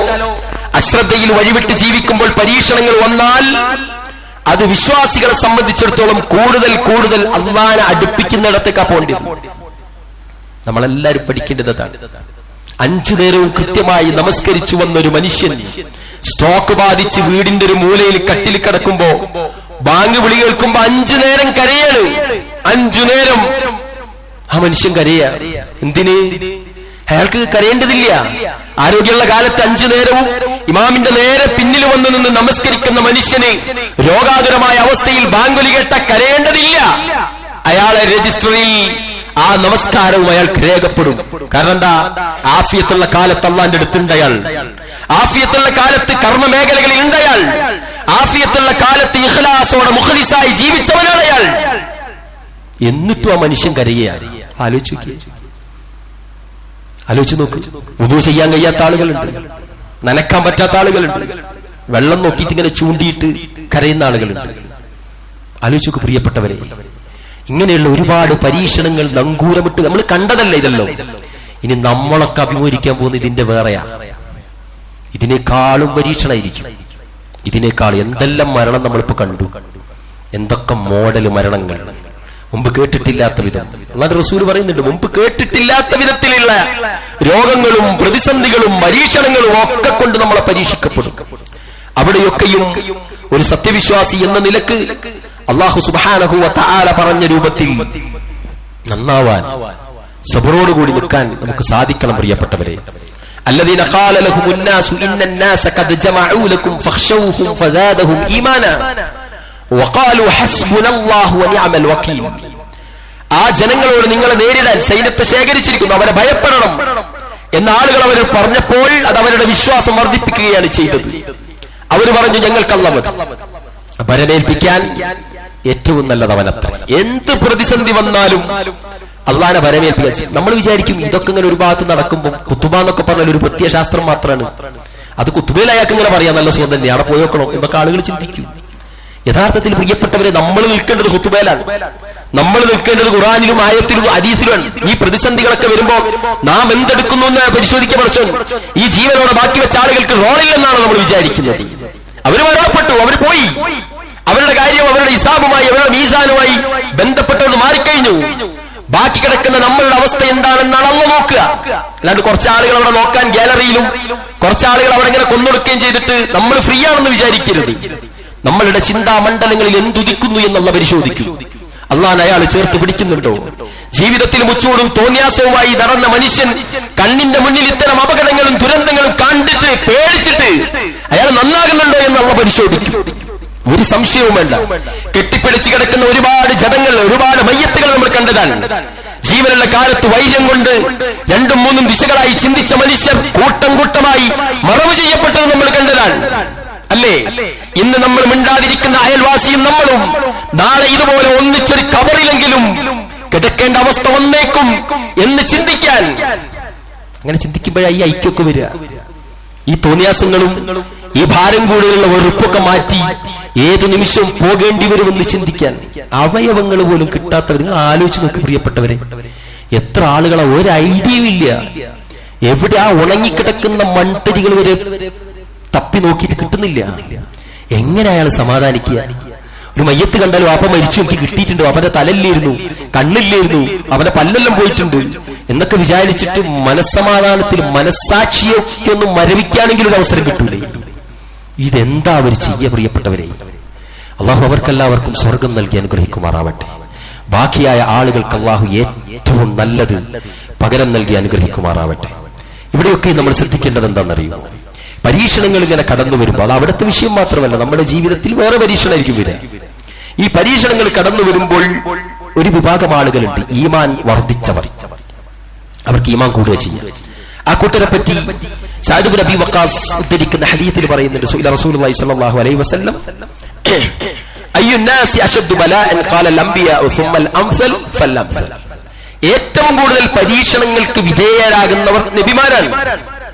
അശ്രദ്ധയിൽ വഴിവിട്ട് ജീവിക്കുമ്പോൾ പരീക്ഷണങ്ങൾ വന്നാൽ അത് വിശ്വാസികളെ സംബന്ധിച്ചിടത്തോളം കൂടുതൽ കൂടുതൽ അള്ളാനെ അടുപ്പിക്കുന്നിടത്തേക്കാ പോകേണ്ടത്. നമ്മളെല്ലാരും പഠിക്കേണ്ടതാണ്. 5 നേരവും കൃത്യമായി നമസ്കരിച്ചു വന്നൊരു മനുഷ്യൻ സ്ട്രോക്ക് ബാധിച്ച് വീടിന്റെ ഒരു മൂലയിൽ കട്ടിൽ കിടക്കുമ്പോ ബാങ്ക് വിളി കേൾക്കുമ്പോ 5 നേരം കരയാണ്. 5 നേരം ആ മനുഷ്യൻ കരയാ. എന്തിന്? അയാൾക്ക് കരയേണ്ടതില്ല. ആരോഗ്യമുള്ള കാലത്ത് 5 നേരവും ഇമാമിന്റെ നേരെ പിന്നിൽ വന്നു നിന്ന് നമസ്കരിക്കുന്ന മനുഷ്യന് രോഗാതുരമായ അവസ്ഥയിൽ ബാങ്ക് വിളി കേട്ട കരയേണ്ടതില്ല. അയാളെ രജിസ്റ്ററിൽ ആ നമസ്കാരവും അയാൾക്ക് രേഖപ്പെടും. കാരണം എന്താ? ആഫിയത്തുള്ള കാലത്ത് അള്ളാന്റെ അടുത്തുണ്ട് അയാൾ. ആഫിയത്തുള്ള കാലത്ത് കർമ്മ മേഖലകളിൽ ഉണ്ട് അയാൾ. ആഫിയത്തുള്ള കാലത്ത് ഇഖ്ലാസോടെ മുഖ്ലിസായി ജീവിച്ചവനാണ് അയാൾ. എന്നിട്ടും ആ മനുഷ്യൻ കരയുകയാണ്. ആലോചിച്ച് നോക്ക്. വുദൂ ചെയ്യാൻ കഴിയാത്ത ആളുകളുണ്ട്, നനക്കാൻ പറ്റാത്ത ആളുകളുണ്ട്, വെള്ളം നോക്കിയിട്ട് ഇങ്ങനെ ചൂണ്ടിയിട്ട് കരയുന്ന ആളുകളുണ്ട്. ആലോചിച്ച് പ്രിയപ്പെട്ടവരെ, ഇങ്ങനെയുള്ള ഒരുപാട് പരീക്ഷണങ്ങൾ നങ്കൂരമിട്ട് നമ്മൾ കണ്ടതല്ല ഇതല്ലോ. ഇനി നമ്മളൊക്കെ അഭിമുഖീകരിക്കാൻ പോകുന്ന ഇതിന്റെ വേറെയാ. ഇതിനേക്കാളും പരീക്ഷണമായിരിക്കും. ഇതിനേക്കാൾ എന്തെല്ലാം മരണം നമ്മളിപ്പോ കണ്ടു. എന്തൊക്കെ മോഡല് മരണങ്ങൾ, മുമ്പ് കേട്ടിട്ടില്ലാത്ത വിധം. അല്ലാഹു റസൂൽ പറയുന്നുണ്ട്, മുമ്പ് കേട്ടിട്ടില്ലാത്ത വിധത്തിലുള്ള രോഗങ്ങളും പ്രതിസന്ധികളും പരീക്ഷണങ്ങളും ഒക്കെ കൊണ്ട് നമ്മളെ പരീക്ഷിക്കപ്പെടും. അവിടെയൊക്കെയും ഒരു സത്യവിശ്വാസി എന്ന നിലക്ക് അല്ലാഹു സുബ്ഹാനഹു വ തആല പറഞ്ഞ രൂപത്തിൽ നന്നാവാൻ, സബറോടുകൂടി നിൽക്കാൻ നമുക്ക് സാധിക്കണം. പ്രിയപ്പെട്ടവരെ, الذين قال لهم الناس إن الناس قد جمعوا لكم فاخشوهم فزادهم إيمانا وقالوا حسبنا الله ونعم الوكيل. ആ ജനങ്ങളോട് നിങ്ങളെ നേരിടാൻ സൈന്യത്തെ ശേഖരിച്ചിരിക്കുന്നു, അവരെ ഭയപ്പെടണം എന്ന ആളുകൾ അവർ പറഞ്ഞപ്പോൾ അത് അവരുടെ വിശ്വാസം വർദ്ധിപ്പിക്കുകയാണ് ചെയ്തത്. അവർ പറഞ്ഞു, ഞങ്ങൾക്ക് അല്ലാഹു മതി, ഭരമേൽപ്പിക്കാൻ ഏറ്റവും നല്ലത് അവനത്ര. എന്ത് പ്രതിസന്ധി വന്നാലും അള്ളാനെ ഭരമേൽപ്പിക്കാൻ. നമ്മൾ വിചാരിക്കും ഇതൊക്കെ ഇങ്ങനെ ഒരു ഭാഗത്ത് നടക്കുമ്പോൾ കുത്തുബ എന്നൊക്കെ പറഞ്ഞാൽ ഒരു പ്രത്യയശാസ്ത്രം മാത്രമാണ്. അത് കുത്തുബയിൽ അയാൾക്ക് ഇങ്ങനെ പറയാം, നല്ല സുഖം തന്നെ, അവിടെ പോയി നോക്കണം എന്നൊക്കെ ആളുകൾ ചിന്തിക്കും. യഥാർത്ഥത്തിൽ പ്രിയപ്പെട്ടവരെ, നമ്മൾ നിൽക്കേണ്ടത് കുത്തുബയിലാണ്. നമ്മൾ നിൽക്കേണ്ടത് ഖുർആനിലും ആയത്തിലും ഹദീസിലുമാണ്. ഈ പ്രതിസന്ധികളൊക്കെ വരുമ്പോ നാം എന്തെടുക്കുന്നു എന്ന് പരിശോധിക്കാൻ പഠിച്ചു. ഈ ജീവനോടെ ബാക്കി വെച്ച ആളുകൾക്ക് റോളില്ലെന്നാണ് നമ്മൾ വിചാരിക്കുന്നത്. അവർ മരണപ്പെട്ടു, അവർ പോയി, അവരുടെ കാര്യം അവരുടെ ഹിസാബുമായി അവരുടെ മീസാനുമായി ബന്ധപ്പെട്ടവർ മാറിക്കഴിഞ്ഞു. ബാക്കി കിടക്കുന്ന നമ്മളുടെ അവസ്ഥ എന്താണെന്നാണ് അള്ളാഹു നോക്കുക. അല്ലാണ്ട് കുറച്ചാളുകൾ അവിടെ നോക്കാൻ ഗാലറിയിലും കുറച്ചാളുകൾ അവിടെ ഇങ്ങനെ കൊന്നൊടുക്കുകയും ചെയ്തിട്ട് നമ്മൾ ഫ്രീ ആണെന്ന് വിചാരിക്കരുത്. നമ്മളുടെ ചിന്താ മണ്ഡലങ്ങളിൽ എന്തുദിക്കുന്നു എന്നുള്ള പരിശോധിക്കും. അള്ളാഹ് അയാൾ ചേർത്ത് പിടിക്കുന്നുണ്ടോ? ജീവിതത്തിൽ മുച്ചൂടും തോന്നിയാസവുമായി നടന്ന മനുഷ്യൻ കണ്ണിന്റെ മുന്നിൽ ഇത്തരം അപകടങ്ങളും ദുരന്തങ്ങളും കണ്ടിട്ട് പേടിച്ചിട്ട് അയാൾ നന്നാകുന്നുണ്ടോ എന്നുള്ള പരിശോധിക്കും. ഒരു സംശയവും വേണ്ട. കെട്ടിപ്പിടിച്ച് കിടക്കുന്ന ഒരുപാട് ജനങ്ങൾ, ഒരുപാട് മയ്യത്തുകൾ നമ്മൾ കണ്ടതാണ്. ജീവനുള്ള കാലത്ത് വൈര്യം കൊണ്ട് 2ഉം 3ഉം ദിശകളായി ചിന്തിച്ച മനുഷ്യർ കൂട്ടം കൂട്ടമായി മറവ് ചെയ്യപ്പെട്ടത് നമ്മൾ കണ്ടതാണ്, അല്ലേ? ഇന്ന് നമ്മൾ മിണ്ടാതിരിക്കുന്ന അയൽവാസിയും നമ്മളും നാളെ ഇതുപോലെ ഒന്നിച്ചൊരു കബറിലെങ്കിലും കിടക്കേണ്ട അവസ്ഥ വന്നേക്കും എന്ന് ചിന്തിക്കാൻ, അങ്ങനെ ചിന്തിക്കുമ്പോഴാണ് ഈ ഐക്യമൊക്കെ വരിക. ഈ തോന്നിയാസങ്ങളും ഈ ഭാരം കൂടുതലുള്ള വെറുപ്പൊക്കെ മാറ്റി ഏത് നിമിഷവും പോകേണ്ടി വരുമെന്ന് ചിന്തിക്കാൻ അവയവങ്ങൾ പോലും കിട്ടാത്തവർ. നിങ്ങൾ ആലോചിച്ച് നോക്ക് പ്രിയപ്പെട്ടവരെ, എത്ര ആളുകളെ ഒരു ഐഡിയയും ഇല്ല. എവിടെ ആ ഉണങ്ങിക്കിടക്കുന്ന മൺതരികൾ വരെ തപ്പി നോക്കിയിട്ട് കിട്ടുന്നില്ല. എങ്ങനെ അയാൾ സമാധാനിക്കുക? ഒരു മയ്യത്ത് കണ്ടാലും വാപ്പ മരിച്ചു, എനിക്ക് കിട്ടിയിട്ടുണ്ട്, അവന്റെ തലയില്ലായിരുന്നു, കണ്ണില്ലായിരുന്നു, അവന്റെ പല്ലെല്ലാം പോയിട്ടുണ്ട് എന്നൊക്കെ വിചാരിച്ചിട്ട് മനസ്സമാധാനത്തിൽ മനസ്സാക്ഷിയൊക്കെ ഒന്ന് മരവിക്കാണെങ്കിൽ ഒരു അവസരം കിട്ടൂലേ? ഇതെന്താ അവർ ചെയ്യ? പ്രിയപ്പെട്ടവരെ, അള്ളാഹു അവർക്കെല്ലാവർക്കും സ്വർഗം നൽകി അനുഗ്രഹിക്കുമാറാവട്ടെ. ബാക്കിയായ ആളുകൾക്ക് അള്ളാഹു ഏറ്റവും നല്ലത് പകരം നൽകി അനുഗ്രഹിക്കുമാറാവട്ടെ. ഇവിടെയൊക്കെ നമ്മൾ ശ്രദ്ധിക്കേണ്ടത് എന്താണെന്നറിയുമോ? പരീക്ഷണങ്ങൾ ഇങ്ങനെ കടന്നു വരുമ്പോൾ അത് അവിടുത്തെ വിഷയം മാത്രമല്ല, നമ്മുടെ ജീവിതത്തിൽ വേറെ പരീക്ഷണമായിരിക്കും വരിക. ഈ പരീക്ഷണങ്ങൾ കടന്നു വരുമ്പോൾ ഒരു വിഭാഗം ആളുകളുണ്ട്, ഈമാൻ വർദ്ധിച്ചവർ. അവർക്ക് ഈമാൻ കൂടുക ചെയ്യും. ആ കൂട്ടരെ പറ്റി സഅദ് ഇബ്നു അബീ വഖാസ് ഉദ്ധരിക്കുന്ന ഹദീസിൽ പറയുന്നുണ്ട്, റസൂലുള്ളാഹി സ്വല്ലല്ലാഹു അലൈഹി വസല്ലം അയ്യുന്നാസി അശദ്ദു ബലാഅൻ ഖാല അൽഅംബിയാഉ സുമ്മൽ അംസൽ ഫൽഅംസൽ. ഏറ്റവും കൂടുതൽ പരീക്ഷണങ്ങൾക്ക് വിധേയരാകുന്നവർ നബിമാരാണ്,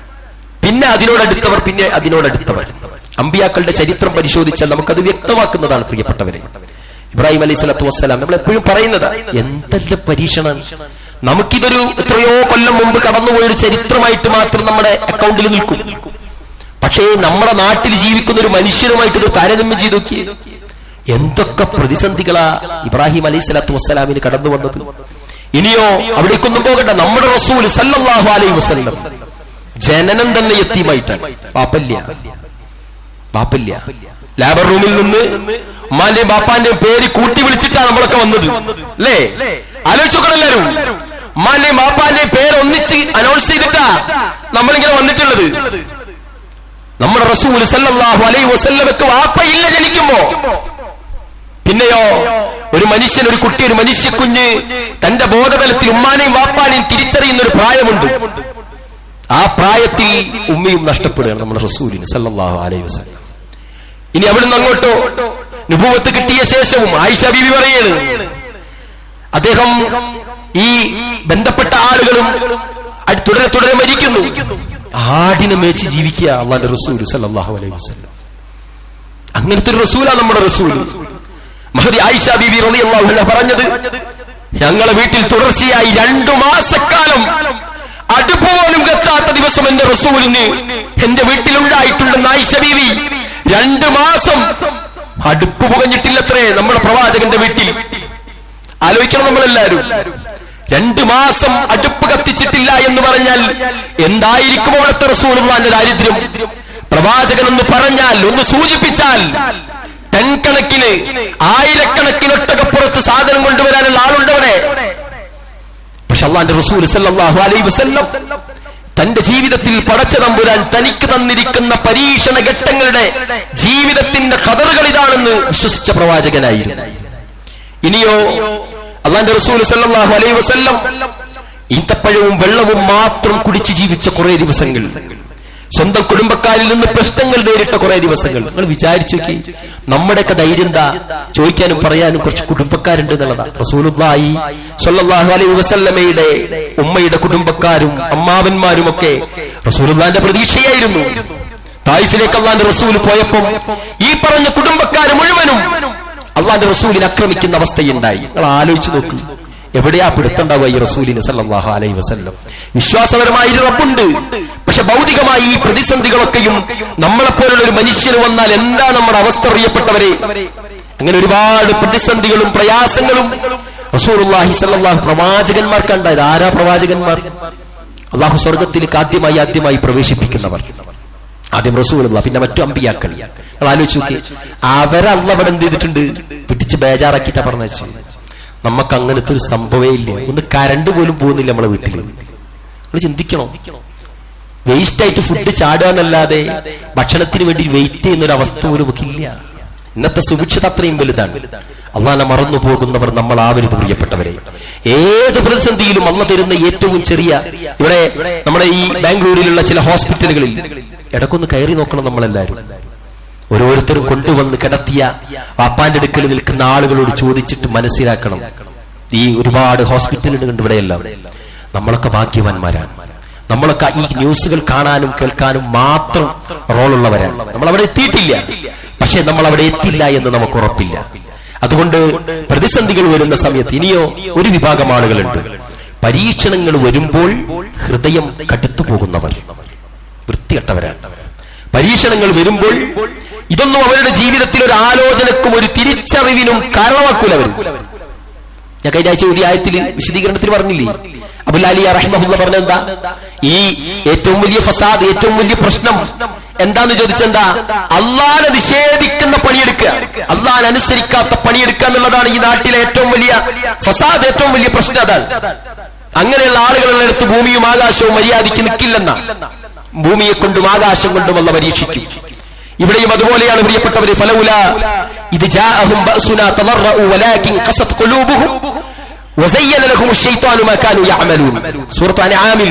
പിന്നെ അതിനോടടുത്തവർ, പിന്നെ അതിനോടടുത്തവർ. അമ്പിയാക്കളുടെ ചരിത്രം പരിശോധിച്ചാൽ നമുക്കത് വ്യക്തമാക്കുന്നതാണ് പ്രിയപ്പെട്ടവരെ. ഇബ്രാഹിം അലൈഹി സ്വലാത്തു വസ്സലാം നമ്മൾ എപ്പോഴും പറയുന്നത് എന്തെല്ലാം പരീക്ഷണം. നമുക്കിതൊരു എത്രയോ കൊല്ലം മുമ്പ് കടന്നുപോയൊരു ചരിത്രമായിട്ട് മാത്രം നമ്മുടെ അക്കൗണ്ടിൽ നിൽക്കും. പക്ഷേ നമ്മുടെ നാട്ടിൽ ജീവിക്കുന്ന ഒരു മനുഷ്യരുമായിട്ട് ഇത് താരതമ്യം ചെയ്ത് നോക്കി, എന്തൊക്കെ പ്രതിസന്ധികളാ ഇബ്രാഹിം അലൈഹി സ്വലാത്തു വസ്സലാമിന് കടന്നു വന്നത്. ഇനിയോ അവിടേക്കൊന്നും പോകണ്ട, നമ്മുടെ റസൂൽ സല്ലല്ലാഹു അലൈഹി വസല്ലം ജനനം തന്നെ യത്തീമായിട്ടാണ്. ബാപ്പല്ല ലാബർ റൂമിൽ നിന്ന് ഉമ്മാന്റെ ബാപ്പാന്റെ പേര് കൂട്ടി വിളിച്ചിട്ടാണ് നമ്മളൊക്കെ വന്നത്, അല്ലേ? ആലോചിച്ചോക്കണം എല്ലാവരും. ഉമ്മാന്റെ ബാപ്പാന്റെ പേര് ഒന്നിച്ച് അനൗൺസ് ചെയ്തിട്ടാ നമ്മളിങ്ങനെ വന്നിട്ടുള്ളത്. നമ്മുടെ റസൂൽ സല്ലല്ലാഹു അലൈഹി വസല്ലമക്ക് വാപ്പയില്ല ജനിക്കുമ്പോ. പിന്നെയോ ഒരു മനുഷ്യൻ, ഒരു കുട്ടി, ഒരു മനുഷ്യക്കുഞ്ഞ് തന്റെ ബോധതലത്തിൽ ഉമ്മാനെയും വാപ്പാനെയും തിരിച്ചറിയുന്ന ഒരു പ്രായമുണ്ട്. ആ പ്രായത്തിൽ ഉമ്മയും നഷ്ടപ്പെടുകയാണ് നമ്മുടെ റസൂലിന് സല്ലല്ലാഹു അലൈഹി വസല്ലം. ഇനി അവിടുന്ന് അങ്ങോട്ടോ നുബുവത്ത് കിട്ടിയ ശേഷവും ആയിഷ ബീവി പറയാണ്, അദ്ദേഹം ഈ ബന്ധപ്പെട്ട ആളുകളും തുടരെ തുടരെ മരിക്കുന്നു. ആടിനെ മേച്ച് ജീവിക്കുക അള്ളാന്റെ റസൂൽ സല്ലല്ലാഹു അലൈഹി വസല്ലം. അങ്ങനത്തെ ഒരു റസൂലാണ് നമ്മുടെ റസൂൽ. മഹദി ആയിഷ ബീവി റളിയല്ലാഹു അൻഹ പറഞ്ഞത്, ഞങ്ങളെ വീട്ടിൽ തുടർച്ചയായി 2 മാസക്കാലം അടുപ്പ് പോലും കത്താത്ത ദിവസം എന്റെ റസൂലിന് എന്റെ വീട്ടിലുണ്ടായിട്ടുണ്ടെന്ന് ആയിഷ ബീവി. 2 മാസം അടുപ്പ് പുകഞ്ഞിട്ടില്ലത്രേ നമ്മുടെ പ്രവാചകന്റെ വീട്ടിൽ. ആലോചിക്കണം നമ്മളെല്ലാരും. 2 മാസം അടുപ്പ് കത്തിച്ചിട്ടില്ല എന്ന് പറഞ്ഞാൽ എന്തായിരിക്കും അവിടുത്തെ റസൂലുള്ളാഹിന്റെ ദാരിദ്ര്യം? പ്രവാചകൻ എന്ന് പറഞ്ഞാൽ, ഒന്ന് സൂചിപ്പിച്ചാൽ ടൺകണക്കിന്, ആയിരക്കണക്കിന് ഒട്ടകപ്പുറത്ത് സാധനം കൊണ്ടുവരാനുള്ള ആളുണ്ടവിടെ. പക്ഷെ അല്ലാഹുവിന്റെ റസൂൽ സല്ലല്ലാഹു അലൈഹി വസല്ലം തന്റെ ജീവിതത്തിൽ പടച്ച തമ്പുരാൻ തനിക്ക് തന്നിരിക്കുന്ന പരീക്ഷണ ഘട്ടങ്ങളുടെ ജീവിതത്തിന്റെ ഖദറുകൾ ഇതാണെന്ന് വിശ്വസിച്ച പ്രവാചകനായിരുന്നു. ഇനിയോ അല്ലാഹുവിന്റെ റസൂൽ സല്ലല്ലാഹു അലൈഹി വസല്ലം ഈത്തപ്പഴവും വെള്ളവും മാത്രം കുടിച്ച് ജീവിച്ച കുറെ ദിവസങ്ങൾ, സ്വന്തം കുടുംബക്കാരിൽ നിന്ന് പ്രശ്നങ്ങൾ നേരിട്ട കുറെ ദിവസങ്ങൾ. നിങ്ങൾ വിചാരിച്ചു നോക്കി, നമ്മുടെയൊക്കെ ധൈര്യം എന്താ? ചോദിക്കാനും പറയാനും കുറച്ച് കുടുംബക്കാരുണ്ട് എന്നുള്ളതാ. റസൂലുള്ളാഹി സ്വല്ലല്ലാഹു അലൈഹി വസല്ലമയുടെ ഉമ്മയുടെ കുടുംബക്കാരും അമ്മാവന്മാരും ഒക്കെ റസൂലുള്ളാഹിന്റെ പ്രതീക്ഷയായിരുന്നു. തായിഫിലേക്ക് അല്ലാഹുവിന്റെ റസൂൽ പോയപ്പോൾ ഈ പറഞ്ഞ കുടുംബക്കാർ മുഴുവനും അല്ലാഹുവിന്റെ റസൂലിനെ ആക്രമിക്കുന്ന അവസ്ഥയുണ്ടായി. നിങ്ങൾ ആലോചിച്ച് നോക്കൂ, എവിടെയാ പിടുത്തുണ്ടാവുക ഈ റസൂലിന് സല്ലല്ലാഹു അലൈഹി വസല്ലം? വിശ്വാസപരമായ ഒരു റബ്ബുണ്ട്, പക്ഷെ ഭൗതികമായി ഈ പ്രതിസന്ധികളൊക്കെയും നമ്മളെപ്പോലുള്ള ഒരു മനുഷ്യന് വന്നാൽ എന്താ നമ്മുടെ അവസ്ഥ പ്രിയപ്പെട്ടവരെ? അങ്ങനെ ഒരുപാട് പ്രതിസന്ധികളും പ്രയാസങ്ങളും റസൂലുള്ളാഹി സല്ലല്ലാഹു പ്രവാചകന്മാർക്ക് ഉണ്ടായത്. ആരാ പ്രവാചകന്മാർ? അള്ളാഹു സ്വർഗത്തിലേക്ക് ആദ്യമായി പ്രവേശിപ്പിക്കുന്നവർ. ആദ്യം റസൂലുള്ളാഹി, പിന്നെ മറ്റു അമ്പിയാക്കൾ. നിങ്ങൾ ആലോചിച്ച് നോക്കി, അവരല്ല അവിടെ എന്ത് ചെയ്തിട്ടുണ്ട്? പിടിച്ച് ബേജാറാക്കിയിട്ടാ പറഞ്ഞു. നമുക്ക് അങ്ങനത്തെ ഒരു സംഭവേ ഇല്ല. ഒന്ന് കരണ്ട് പോലും പോകുന്നില്ല നമ്മളെ വീട്ടിൽ. നിങ്ങൾ ചിന്തിക്കണം, വേസ്റ്റ് ആയിട്ട് ഫുഡ് ചാടുക എന്നല്ലാതെ ഭക്ഷണത്തിന് വേണ്ടി വെയിറ്റ് ചെയ്യുന്ന ഒരു അവസ്ഥ പോലും ഇല്ല. ഇന്നത്തെ സുഭിക്ഷത അത്രയും വലുതാണ്. അള്ളാഹനെ മറന്നു പോകുന്നവർ നമ്മൾ ആവരുത് പ്രിയപ്പെട്ടവരെ. ഏത് പ്രതിസന്ധിയിലും അള്ളാഹ് തരുന്ന ഏറ്റവും ചെറിയ, ഇവിടെ നമ്മുടെ ഈ ബാംഗ്ലൂരിലുള്ള ചില ഹോസ്പിറ്റലുകളിൽ ഇടക്കൊന്ന് കയറി നോക്കണം നമ്മളെല്ലാവരും. ഓരോരുത്തരും കൊണ്ടുവന്ന് കിടത്തിയ വാപ്പാന്റെ അടുക്കൽ നിൽക്കുന്ന ആളുകളോട് ചോദിച്ചിട്ട് മനസ്സിലാക്കണം. ഈ ഒരുപാട് ഹോസ്പിറ്റലുകളുണ്ട് ഇവിടെയെല്ലാം. നമ്മളൊക്കെ ഭാഗ്യവാന്മാരാണ്. നമ്മളൊക്കെ ഈ ന്യൂസുകൾ കാണാനും കേൾക്കാനും മാത്രം റോളുള്ളവരാണ്. നമ്മൾ അവിടെ എത്തിയിട്ടില്ല, പക്ഷെ നമ്മൾ അവിടെ എത്തില്ല എന്ന് നമുക്ക് ഉറപ്പില്ല. അതുകൊണ്ട് പ്രതിസന്ധികൾ വരുന്ന സമയത്ത് ഇനിയോ ഒരു വിഭാഗം ആളുകളുണ്ട്, പരീക്ഷണങ്ങൾ വരുമ്പോൾ ഹൃദയം കടുത്തു പോകുന്നവർ, വൃത്തികെട്ടവരാണ്. പരീക്ഷണങ്ങൾ വരുമ്പോൾ ഇതൊന്നും അവരുടെ ജീവിതത്തിൽ ഒരു ആലോചനക്കും ഒരു തിരിച്ചറിവിനും കാരണമാക്കൂല. അവർ, ഞാൻ കഴിഞ്ഞ ആഴ്ച ഒരു ആയത്തിൽ വിശദീകരണത്തിൽ പറഞ്ഞില്ലേ, അബുൽ അലിയ റഹിമഹുല്ലാഹ് പറഞ്ഞെന്താ, ഈ ഏറ്റവും വലിയ ഫസാദ്, ഏറ്റവും വലിയ പ്രശ്നം എന്താന്ന് ചോദിച്ചെന്താ, അള്ളാഹനെ നിഷേധിക്കുന്ന പണിയെടുക്കുക, അള്ളാഹനെ അനുസരിക്കാത്ത പണിയെടുക്കുക എന്നുള്ളതാണ് ഈ നാട്ടിലെ ഏറ്റവും വലിയ ഫസാദ്, ഏറ്റവും വലിയ പ്രശ്നം അതാണ്. അങ്ങനെയുള്ള ആളുകളുടെ അടുത്ത് ഭൂമിയും ആകാശവും മര്യാദയ്ക്ക് നിൽക്കില്ലെന്ന, ഭൂമിയെ കൊണ്ടും ആകാശം കൊണ്ടും അല്ലാഹ് പരീക്ഷിക്കും. ഇവിടെയും അതുപോലെയാണ് പ്രിയപ്പെട്ടവരെ. ഫലൗലാ ഇദ് ജാഅഹും ബഅസുനാ തദറഉ വലാകിൻ ഖസത് ഖുലൂബുഹും വസയ്യന ലഹും അശ്ശൈത്വാനു മാ കാനൂ യഅമലൂൻ. സൂറത്ത് അൻആമിൽ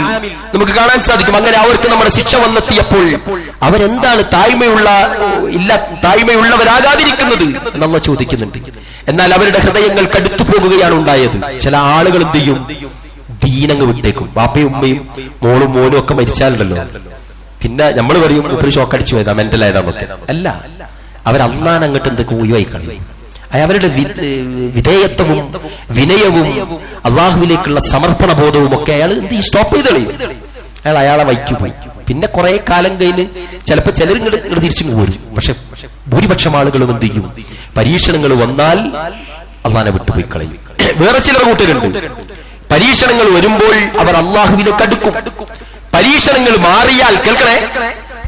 നമുക്ക് കാണാൻ സാധിക്കും, അങ്ങനെ അവർക്ക് നമ്മുടെ ശിക്ഷ വന്നെത്തിയപ്പോൾ അവരെന്താണ് താഴ്മയുള്ളവരാകാതിരിക്കുന്നത് എന്ന് അല്ലാഹ് ചോദിക്കുന്നുണ്ട്. എന്നാൽ അവരുടെ ഹൃദയങ്ങൾ കടുത്തു പോകുകയാണ് ഉണ്ടായത്. ചില ആളുകൾ എന്ത് ചെയ്യും, ദീനങ്ങ് വിട്ടേക്കും. ബാപ്പയും ഉമ്മയും മോളും മോനും ഒക്കെ മരിച്ചാലുണ്ടല്ലോ, പിന്നെ നമ്മൾ പറയും ഒരു ഷോക്കടിച്ചു പോയതാ, മെന്റലായതാന്നൊക്കെ. അല്ല, അവരന്നാൻ അങ്ങോട്ട് എന്തൊക്കെ ഒഴിവായി കളയും. അവരുടെ വിധേയത്വവും വിനയവും അള്ളാഹുവിലേക്കുള്ള സമർപ്പണ ബോധവും ഒക്കെ അയാൾ എന്ത് സ്റ്റോപ്പ് ചെയ്ത് കളയും. അയാളെ വൈക്കു പോയി. പിന്നെ കുറെ കാലം കഴിഞ്ഞ് ചിലപ്പോൾ ചിലർ ഇങ്ങോട്ട് തിരിച്ചു പോരും. പക്ഷെ ഭൂരിപക്ഷം ആളുകളും എന്ത് ചെയ്യും, പരീക്ഷണങ്ങൾ വന്നാൽ അള്ളാഹനെ വിട്ടുപോയി കളയും. വേറെ ചിലർ കൂട്ടരുണ്ട്, പരീക്ഷണങ്ങൾ വരുമ്പോൾ അവർ അള്ളാഹുവിലേക്ക് അടുക്കും. പരീക്ഷണങ്ങൾ മാറിയാൽ, കേൾക്കണേ,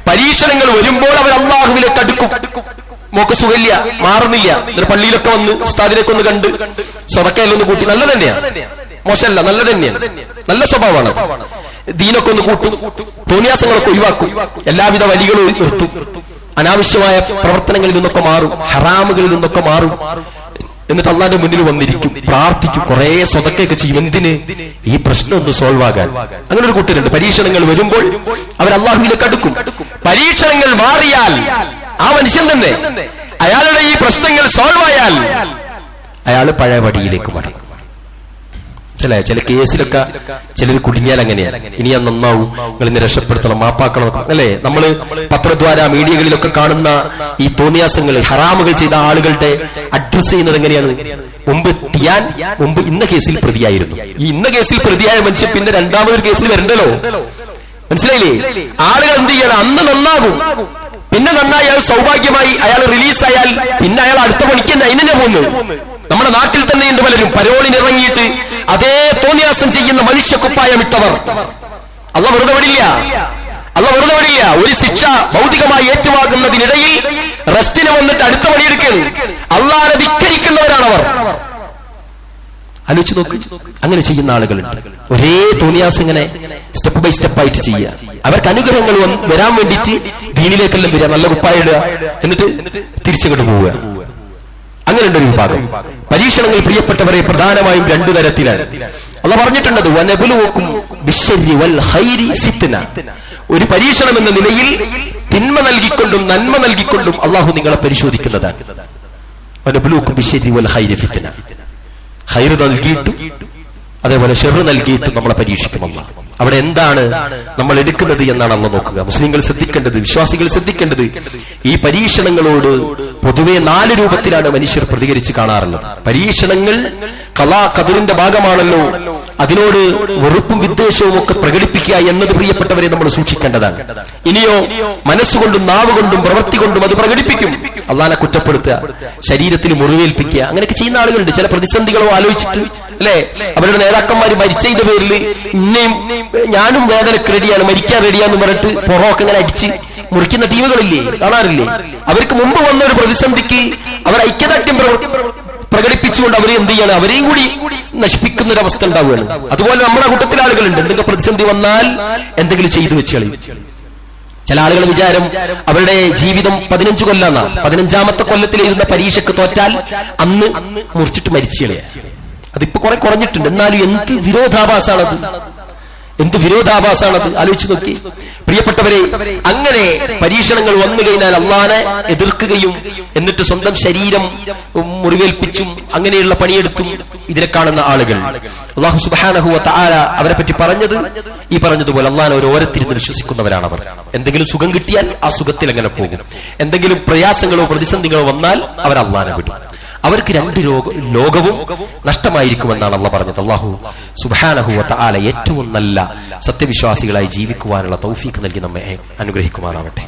പരീക്ഷണങ്ങൾ വരുമ്പോൾ അവർ അള്ളാഹുവിലേക്ക് അടുക്കും. മോക്ക് സുഖമില്ല, മാറുന്നില്ല, എന്നിട്ട് പള്ളിയിലൊക്കെ വന്ന് ഉസ്താദിനൊക്കെ ഒന്ന് കണ്ട് സ്വതക്കയെല്ലാം ഒന്ന് കൂട്ടി, നല്ല തന്നെയാണ്, മോശമല്ല, നല്ല തന്നെയാണ്, നല്ല സ്വഭാവമാണ്. ദീനൊക്കെ ഒന്ന് കൂട്ടും, തോന്നിയാസങ്ങളൊക്കെ ഒഴിവാക്കും, എല്ലാവിധ വലികളും നിർത്തും, അനാവശ്യമായ പ്രവർത്തനങ്ങളിൽ നിന്നൊക്കെ മാറും, ഹറാമുകളിൽ നിന്നൊക്കെ മാറും. എന്നിട്ട് അള്ളാന്റെ മുന്നിൽ വന്നിരിക്കും, പ്രാർത്ഥിക്കും, കുറെ സ്വതക്കൊക്കെ ചെയ്യും. എന്തിന്? ഈ പ്രശ്നം ഒന്ന് സോൾവ് ആകാൻ. അങ്ങനെ ഒരു കൂട്ടരുണ്ട്. പരീക്ഷണങ്ങൾ വരുമ്പോൾ അവർ അള്ളാഹുവിലേക്ക് അടുക്കും. പരീക്ഷണങ്ങൾ മാറിയാൽ ആ മനുഷ്യൻ തന്നെ, അയാളുടെ ഈ പ്രശ്നങ്ങൾ സോൾവ് ആയാൽ അയാൾ പഴയ പടിയിലേക്ക് മടങ്ങും. ചില കേസിലൊക്കെ ചിലർ കുടുങ്ങിയാൽ അങ്ങനെയാണ്, ഇനി ഞാൻ നന്നാവും, നിങ്ങൾ ഇന്ന് രക്ഷപ്പെടുത്തണം, മാപ്പാക്കണം, അല്ലെ? നമ്മള് പത്രദ്വാര മീഡിയകളിലൊക്കെ കാണുന്ന ഈ തോന്നിയാസങ്ങൾ, ഹറാമുകൾ ചെയ്ത ആളുകളുടെ അഡ്രസ് ചെയ്യുന്നത് എങ്ങനെയാണ്? മുമ്പ് ഇന്ന കേസിൽ പ്രതിയായിരുന്നു, ഈ ഇന്ന കേസിൽ പ്രതിയായ മനുഷ്യൻ പിന്നെ രണ്ടാമതൊരു കേസിൽ വരണ്ടല്ലോ, മനസ്സിലായില്ലേ? ആളുകൾ എന്ത് ചെയ്യണം, അന്ന് നന്നാകും, പിന്നെ നന്നായി അയാൾ സൗഭാഗ്യമായി അയാൾ റിലീസായാൽ പിന്നെ അയാൾ അടുത്ത പണിക്ക് തന്നെ അതിനെ പോകുന്നു. നമ്മുടെ നാട്ടിൽ തന്നെയുണ്ട് പലരും പരോളിനിറങ്ങിയിട്ട് അതേ തോന്നിയാസം ചെയ്യുന്ന മനുഷ്യക്കുപ്പായമിട്ടവർ. അല്ലാഹ് വെറുതെ വിടില്ല, അല്ലാഹ് വെറുതെ വിടില്ല. ഒരു ശിക്ഷ ഭൗതികമായി ഏറ്റുവാങ്ങുന്നതിനിടയിൽ റെസ്റ്റിന് വന്നിട്ട് അടുത്ത പണിയെടുക്കുന്നു. അല്ലാഹനെ ധിക്കരിക്കുന്നവരാണവർ. ആലോചിച്ച് നോക്ക്, അങ്ങനെ ചെയ്യുന്ന ആളുകളുണ്ട്. ഒരേ തോന്നിയാസം ഇങ്ങനെ സ്റ്റെപ്പ് ബൈ സ്റ്റെപ്പായിട്ട് ചെയ്യുക. അവർക്ക് അനുഗ്രഹങ്ങൾ വരാൻ വേണ്ടിയിട്ട് ദീനിലേക്കെല്ലാം വരിക, നല്ല കുപ്പായ ഇടുക, എന്നിട്ട് തിരിച്ചങ്ങോട്ട് പോവുക. അങ്ങനെയുണ്ട് ഒരു വിഭാഗം. പരീക്ഷണങ്ങൾ പ്രിയപ്പെട്ടവരെ പ്രധാനമായും രണ്ടു തരത്തിലാണ്. അല്ലാഹ് പറഞ്ഞിട്ടുള്ളത്, വനബ്ലുവക്കും ബിശ്ശർരി വൽ ഖൈരി ഫിത്ന. ഒരു പരീക്ഷണം എന്ന നിലയിൽ തിന്മ നൽകിക്കൊണ്ടും നന്മ നൽകിക്കൊണ്ടും അള്ളാഹു നിങ്ങളെ പരിശോധിക്കുന്നതാണ്. വനബ്ലുവക്കും ബിശ്ശർരി വൽ ഖൈരി ഫിത്ന. ഖൈർ നൽകിയിട്ടും അതേപോലെ ഷെർ നൽകിയിട്ടും നമ്മളെ പരീക്ഷിക്കും അല്ലാഹ്. അവിടെ എന്താണ് നമ്മൾ എടുക്കുന്നത് എന്നാണ് അല്ലാഹ് നോക്കുക. മുസ്ലിങ്ങൾ ശ്രദ്ധിക്കേണ്ടത്, വിശ്വാസികൾ ശ്രദ്ധിക്കേണ്ടത്, ഈ പരീക്ഷണങ്ങളോട് പൊതുവെ 4 രൂപത്തിലാണ് മനുഷ്യർ പ്രതികരിച്ച് കാണാറുള്ളത്. പരീക്ഷണങ്ങൾ ഖളാ ഖദറിന്റെ ഭാഗമാണല്ലോ, അതിനോട് വെറുപ്പും വിദ്വേഷവും ഒക്കെ പ്രകടിപ്പിക്കുക എന്നത് പ്രിയപ്പെട്ടവരെ നമ്മൾ സൂക്ഷിക്കേണ്ടതാണ്. ഇനിയോ മനസ്സുകൊണ്ടും നാവുകൊണ്ടും പ്രവൃത്തി കൊണ്ടും അത് പ്രകടിപ്പിക്കും. അള്ളാഹനെ കുറ്റപ്പെടുത്തുക, ശരീരത്തിൽ മുറിവേൽപ്പിക്കുക, അങ്ങനെയൊക്കെ ചെയ്യുന്ന ആളുകളുണ്ട്. ചില പ്രതിസന്ധികളോ ആലോചിച്ചിട്ട്, അല്ലെ, അവരുടെ നേതാക്കന്മാർ മരിച്ചതിന്റെ പേരിൽ ഇന്നയും ഞാനും വേദനക്ക് റെഡിയാണ്, മരിക്കാൻ റെഡിയാന്ന് പറഞ്ഞിട്ട് പുറമൊക്കെ ഇങ്ങനെ അടിച്ച് മുറിക്കുന്ന ടീമുകളില്ലേ, കാണാറില്ലേ? അവർക്ക് മുമ്പ് വന്ന ഒരു പ്രതിസന്ധിക്ക് അവർ ഐക്യദാർഢ്യം പ്രകടിപ്പിച്ചുകൊണ്ട് അവരെ എന്ത് ചെയ്യാണ്, അവരെയും കൂടി നശിപ്പിക്കുന്ന ഒരു അവസ്ഥ ഉണ്ടാവുകയാണ്. അതുപോലെ നമ്മുടെ കൂട്ടത്തിലെ ആളുകളുണ്ട്, എന്തെങ്കിലും പ്രതിസന്ധി വന്നാൽ എന്തെങ്കിലും ചെയ്തു വെച്ച് കളയും. ചില ആളുകൾ വിചാരം അവരുടെ ജീവിതം 15 കൊല്ലാന്നാ, 15ാമത്തെ കൊല്ലത്തിലിരുന്ന പരീക്ഷയ്ക്ക് തോറ്റാൽ അന്ന് മുറിച്ചിട്ട് മരിച്ചു കളയാ. അതിപ്പോ കുറെ കുറഞ്ഞിട്ടുണ്ട്. എന്നാലും എന്ത് വിരോധാഭാസാണത്, എന്ത് വിരോധാഭാസാണത്, ആലോചിച്ച് നോക്കി പ്രിയപ്പെട്ടവരെ. അങ്ങനെ പരീക്ഷണങ്ങൾ വന്നു കഴിഞ്ഞാൽ അള്ളാഹനെ എതിർക്കുകയും എന്നിട്ട് സ്വന്തം ശരീരം മുറിവേൽപ്പിച്ചും അങ്ങനെയുള്ള പണിയെടുത്തും ഇതിനെ കാണുന്ന ആളുകൾ, അല്ലാഹു സുബ്ഹാനഹു വ തആല അവരെ പറ്റി പറഞ്ഞത് ഈ പറഞ്ഞതുപോലെ അള്ളാഹനെ ഒരു ഓരത്തിരുന്ന് വിശ്വസിക്കുന്നവരാണവർ. എന്തെങ്കിലും സുഖം കിട്ടിയാൽ ആ സുഖത്തിൽ അങ്ങനെ പോകും. എന്തെങ്കിലും പ്രയാസങ്ങളോ പ്രതിസന്ധികളോ വന്നാൽ അവർ അള്ളാഹനെ വിടും. അവർക്ക് 2 ലോകവും നഷ്ടമായിരിക്കുമെന്നാണ് അള്ളാഹ് പറഞ്ഞത്. അല്ലാഹു സുബ്ഹാനഹു വ തആല ഏറ്റവും നല്ല സത്യവിശ്വാസികളായി ജീവിക്കുവാനുള്ള തൗഫീഖ് നൽകി നമ്മെ അനുഗ്രഹിക്കുമാറാവട്ടെ.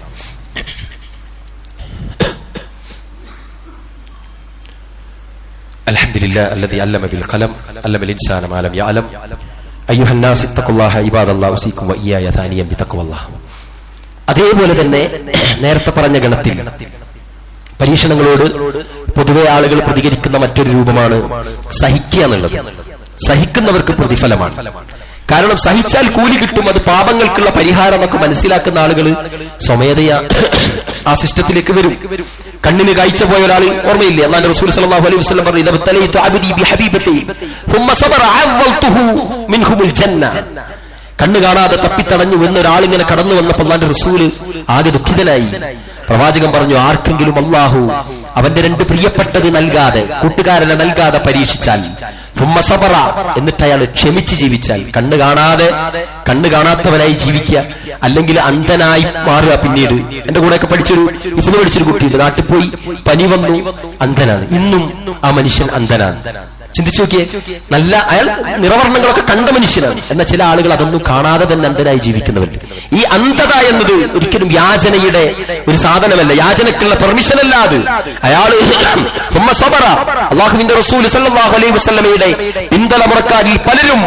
അൽഹംദുലില്ലാഹി അല്ലദീ അല്ലമ ബിൽ ഖലം അല്ലമൽ ഇൻസാന മാ ലം യഅലം അയ്യുഹന്നാസ് ഇത്തഖുല്ലാഹ ഇബാദല്ലാഹി ഉസീകും വഇയ്യായ സാനിയൻ ബിതഖ്വല്ലാഹ്. അതേപോലെ തന്നെ നേരത്തെ പറഞ്ഞ ഗണത്തിൽ പരീക്ഷണങ്ങളോട് പൊതുവെ ആളുകൾ പ്രതികരിക്കുന്ന മറ്റൊരു രൂപമാണ് സഹിക്കുക എന്നുള്ളത്. സഹിക്കുന്നവർക്ക് പ്രതിഫലമാണ്. കാരണം സഹിച്ചാൽ കൂലി കിട്ടും, അത് പാപങ്ങൾക്കുള്ള പരിഹാരം എന്നൊക്കെ മനസ്സിലാക്കുന്ന ആളുകൾ സ്വമേധയാ ആ സിസ്റ്റത്തിലേക്ക് വരും. കണ്ണിന് കാഴ്ച പോയ ഒരാൾ ഓർമ്മയില്ലേ, അല്ലാഹുവിന്റെ റസൂൽ സല്ലല്ലാഹു അലൈഹി വസല്ലം പറഞ്ഞു, ഇദ ബതലൈതു അബ്ദി ബിഹബീബതി ثم صبر عوضته منهم الجنه. കണ്ണ് കാണാതെ തപ്പിത്തടഞ്ഞു എന്നൊരാളിങ്ങനെ കടന്നു വന്നപ്പോൾ അല്ലാഹുവിന്റെ റസൂൽ ആകെ ദുഃഖിതനായി. പ്രവാചകൻ പറഞ്ഞു, ആർക്കെങ്കിലും അല്ലാഹു അവന്റെ രണ്ട് പ്രിയപ്പെട്ടത് നൽകാതെ, കൂട്ടുകാരനെ നൽകാതെ പരീക്ഷിച്ചാൽ, സബറ, എന്നിട്ട് അയാൾ ക്ഷമിച്ച് ജീവിച്ചാൽ, കണ്ണ് കാണാത്തവനായി ജീവിക്കുക, അല്ലെങ്കിൽ അന്ധനായി മാറുക. പിന്നീട് എന്റെ കൂടെയൊക്കെ പഠിച്ചൊരു കുട്ടിയുണ്ട്, നാട്ടിൽ പോയി പനി വന്നു, അന്ധനാണ്. ഇന്നും ആ മനുഷ്യൻ അന്ധനാണ്. ചിന്തിച്ചു നോക്കിയേ, നല്ല അയാൾ നിറവർണ്ണങ്ങളൊക്കെ കണ്ട മനുഷ്യനാണ്. എന്നാൽ ചില ആളുകൾ അതൊന്നും കാണാതെ തന്നെ അന്ധനായി ജീവിക്കുന്നവരുണ്ട്. ഈ അന്ധത എന്നത് ഒരിക്കലും യാചനയുടെ ഒരു സാധനമല്ല, യാചനക്കുള്ള പെർമിഷൻ അല്ല അത്. അയാൾ അല്ലാഹുവിന്റെ റസൂൽ സല്ലല്ലാഹു അലൈഹി വസല്ലമയുടെ പിന്തലമുറക്കാരിൽ പലരും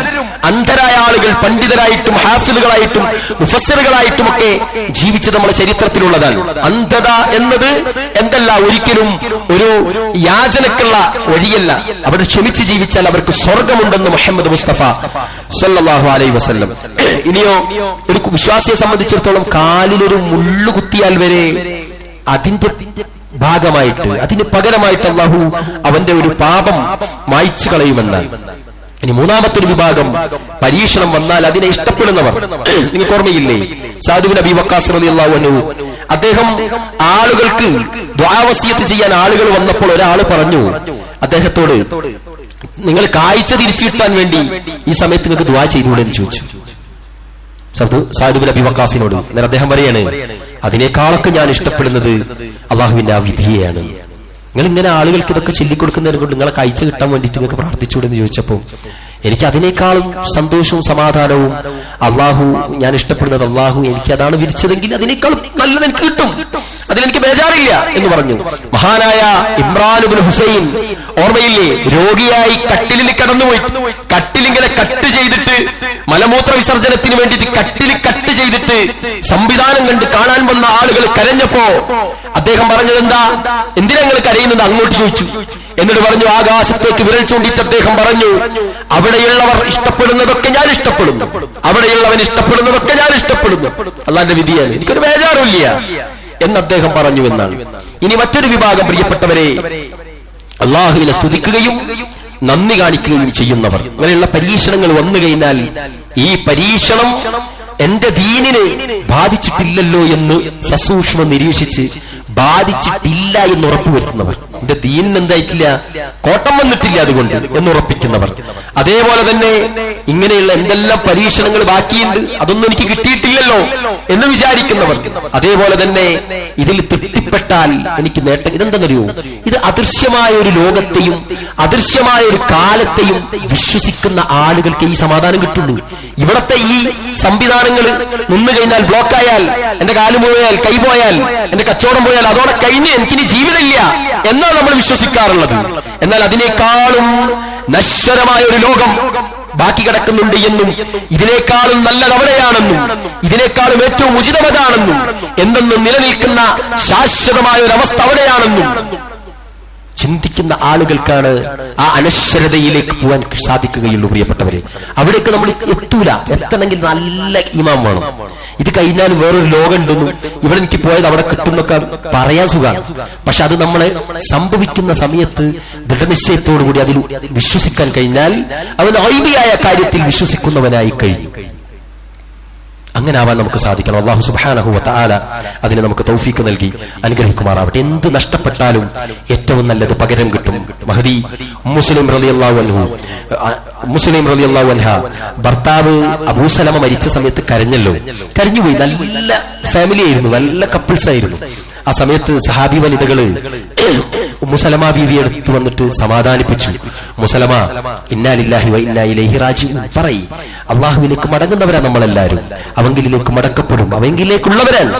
അന്ധരായ ആളുകൾ പണ്ഡിതരായിട്ടും ഹാഫിളുകളായിട്ടും മുഫസ്സിറുകളായിട്ടും ഒക്കെ ജീവിച്ചത് നമ്മുടെ ചരിത്രത്തിലുള്ളതാണ്. അന്ധത എന്നത് എന്തല്ല, ഒരിക്കലും ഒരു യാചനക്കുള്ള വഴിയല്ല. അവിടെ ക്ഷമിച്ച് ജീവിച്ചാൽ അവർക്ക് സ്വർഗമുണ്ടെന്ന് മുഹമ്മദ് മുസ്തഫ സല്ലല്ലാഹു അലൈഹി വസല്ലം. ഇനിയോ ഒരു വിശ്വാസിയെ സംബന്ധിച്ചിടത്തോളം കാലിലൊരു മുള്ളു കുത്തിയാൽ വരെ അതിന്റെ ഭാഗമായിട്ട്, അതിന് പകരമായിട്ട് അല്ലാഹു അവന്റെ ഒരു പാപം മായ്ച്ചു കളയുമെന്നാണ്. ഇനി മൂന്നാമത്തൊരു വിഭാഗം, പരീക്ഷണം വന്നാൽ അതിനെ ഇഷ്ടപ്പെടുന്നവർ. നിങ്ങൾക്ക് ഓർമ്മയില്ലേ, സഅദ് ഇബ്നു അബീ വഖാസ് റളിയല്ലാഹു അൻഹു, അദ്ദേഹം ആളുകൾക്ക് ദുആ വസിയത്ത് ചെയ്യാൻ ആളുകൾ വന്നപ്പോൾ ഒരാൾ പറഞ്ഞു അദ്ദേഹത്തോട്, നിങ്ങൾ കാഴ്ച തിരിച്ചു കിട്ടാൻ വേണ്ടി ഈ സമയത്ത് നിങ്ങൾക്ക് ദുആ ചെയ്തുകൂടെ എന്ന് ചോദിച്ചു സഅദ് ഇബ്നു അബീ വഖാസിനോട്. എന്നാൽ അദ്ദേഹം പറയാണ്, അതിനേക്കാളൊക്കെ ഞാൻ ഇഷ്ടപ്പെടുന്നത് അള്ളാഹുവിന്റെ ആ വിധിയെയാണ്. നിങ്ങൾ ഇങ്ങനെ ആളുകൾക്ക് ഇതൊക്കെ ചൊല്ലിക്കൊടുക്കുന്നതിനെ കൊണ്ട് നിങ്ങളെ കാഴ്ച കിട്ടാൻ വേണ്ടിയിട്ട് നിങ്ങൾക്ക് പ്രാർത്ഥിച്ചുകൂടെ എന്ന് ചോദിച്ചപ്പോൾ, എനിക്ക് അതിനേക്കാളും സന്തോഷവും സമാധാനവും അള്ളാഹു, ഞാൻ ഇഷ്ടപ്പെടുന്നത് അള്ളാഹു എനിക്ക് അതാണ് വിധിച്ചതെങ്കിൽ അതിനേക്കാളും നല്ലത് എനിക്ക് കിട്ടും, അതിലെനിക്ക് ബേജാറില്ല എന്ന് പറഞ്ഞു. മഹാനായ ഇമ്രാൻ ഇബ്നു ഹുസൈൻ ഓർമ്മയില്ലേ, രോഗിയായി കട്ടിലിൽ കടന്നുപോയി, കട്ടിലിങ്ങനെ കട്ട് ചെയ്തിട്ട്, മലമൂത്ര വിസർജനത്തിന് വേണ്ടിയിട്ട് കട്ടിൽ കട്ട് ചെയ്തിട്ട് സംവിധാനം കണ്ട് കാണാൻ വന്ന ആളുകൾ കരഞ്ഞപ്പോ അദ്ദേഹം പറഞ്ഞത് എന്താ, എന്തിനാ നിങ്ങൾ കരയുന്നത് അങ്ങോട്ട് ചോദിച്ചു. എന്നിട്ട് പറഞ്ഞു, ആകാശത്തേക്ക് വിരൽ ചൂണ്ടിയിട്ട് അദ്ദേഹം പറഞ്ഞു, അവിടെയുള്ളവർ ഇഷ്ടപ്പെടുന്നതൊക്കെ ഞാൻ ഇഷ്ടപ്പെടുന്നു, അവിടെയുള്ളവൻ ഇഷ്ടപ്പെടുന്നതൊക്കെ ഞാൻ ഇഷ്ടപ്പെടുന്നു, അള്ളാന്റെ വിധിയാണ്, എനിക്കൊരു ബേജാറില്ല എന്ന് അദ്ദേഹം പറഞ്ഞു എന്നാണ്. ഇനി മറ്റൊരു വിഭാഗം പ്രിയപ്പെട്ടവരെ, അള്ളാഹുവിനെ സ്തുതിക്കുകയും നന്ദി കാണിക്കുകയും ചെയ്യുന്നവർ. അങ്ങനെയുള്ള പരീക്ഷണങ്ങൾ വന്നു കഴിഞ്ഞാൽ ഈ പരീക്ഷണം എന്റെ ദീനിനെ ബാധിച്ചിട്ടില്ലല്ലോ എന്ന് സസൂക്ഷ്മം നിരീക്ഷിച്ച് ബാധിച്ചിട്ടില്ല എന്ന് ഉറപ്പുവരുത്തുന്നവർ, എന്റെ ദീനിന് എന്തായിട്ടില്ല, കോട്ടം വന്നിട്ടില്ല അതുകൊണ്ട് എന്ന് ഉറപ്പിക്കുന്നവർ. അതേപോലെ തന്നെ ഇങ്ങനെയുള്ള എന്തെല്ലാം പരീക്ഷണങ്ങൾ ബാക്കിയുണ്ട്, അതൊന്നും എനിക്ക് കിട്ടിയിട്ടില്ലല്ലോ എന്ന് വിചാരിക്കുന്നവർ. അതേപോലെ തന്നെ ഇതിൽ തൃപ്തിപ്പെട്ടാൽ എനിക്ക് നേട്ടം. ഇതെന്തെന്നറിയോ, ഇത് അദൃശ്യമായ ഒരു ലോകത്തെയും അദൃശ്യമായ ഒരു കാലത്തെയും വിശ്വസിക്കുന്ന ആളുകൾക്ക് ഈ സമാധാനം കിട്ടുള്ളൂ. ഇവിടത്തെ ഈ സംവിധാനങ്ങൾ നിന്ന് കഴിഞ്ഞാൽ, ബ്ലോക്കായാൽ, എന്റെ കാല് പോയാൽ, കൈ പോയാൽ, എന്റെ കച്ചവടം പോയാൽ, അതോടെ കഴിഞ്ഞ് എനിക്കിനി ജീവിതമില്ല എന്നാണ് നമ്മൾ വിശ്വസിക്കാറുള്ളത്. എന്നാൽ അതിനേക്കാളും നശ്വരമായ ഒരു ലോകം ബാക്കി കിടക്കുന്നുണ്ട് എന്നും, ഇതിനേക്കാളും നല്ലത് അവിടെയാണെന്നും, ഇതിനേക്കാളും ഏറ്റവും ഉചിതമതാണെന്നും, എന്തെന്നും നിലനിൽക്കുന്ന ശാശ്വതമായ ഒരു അവസ്ഥ അവിടെയാണെന്നും ചിന്തിക്കുന്ന ആളുകൾക്കാണ് ആ അനശ്വരതയിലേക്ക് പോകാൻ സാധിക്കുകയുള്ളൂ. പ്രിയപ്പെട്ടവരെ, അവിടേക്ക് നമ്മൾ എത്തൂല. എത്തണമെങ്കിൽ നല്ല ഈമാൻ വേണം. ഇത് കഴിഞ്ഞാൽ വേറൊരു ലോകം ഉണ്ടെന്നും ഇവിടെ എനിക്ക് പോയത് അവിടെ കിട്ടുന്നൊക്കെ പറയാൻ സുഖമാണ്. പക്ഷെ അത് നമ്മളെ സംഭവിക്കുന്ന സമയത്ത് ദൃഢനിശ്ചയത്തോടുകൂടി അതിൽ വിശ്വസിക്കാൻ കഴിഞ്ഞാൽ അവൻ ഐബിയായ കാര്യത്തിൽ വിശ്വസിക്കുന്നവനായി കഴിഞ്ഞു. അങ്ങനെ ആവാൻ നമുക്ക് സാധിക്കണം. അല്ലാഹു സുബ്ഹാനഹു വ തആല അതിന് നമുക്ക് തൗഫീഖ് നൽകി അനുഗ്രഹിക്കുമാറാവട്ടെ. എന്ത് നഷ്ടപ്പെട്ടാലും ഏറ്റവും നല്ലത് പകരം കിട്ടും. മഹദി മുസ്ലിം റളിയല്ലാഹു അൻഹ ഭർത്താവ് അബൂസലമ മരിച്ച സമയത്ത് കരഞ്ഞല്ലോ, കരഞ്ഞുപോയി. നല്ല ഫാമിലി ആയിരുന്നു, നല്ല കപ്പിൾസ് ആയിരുന്നു. ആ സമയത്ത് സഹാബി വനിതകള് ഉമ്മു സലമ ബീവി എടുത്തു വന്നിട്ട് സമാധാനിപ്പിച്ചു. മുസലമ ഇന്നാ ലില്ലാഹി വ ഇന്നാ ഇലൈഹി റാജിഊൻ പറയ്, അള്ളാഹുവിലേക്ക് മടങ്ങുന്നവരാ നമ്മളെല്ലാവരും, അവങ്കിലേക്ക് മടക്കപ്പെടും, അവങ്കിലേക്കുള്ളവരാണ്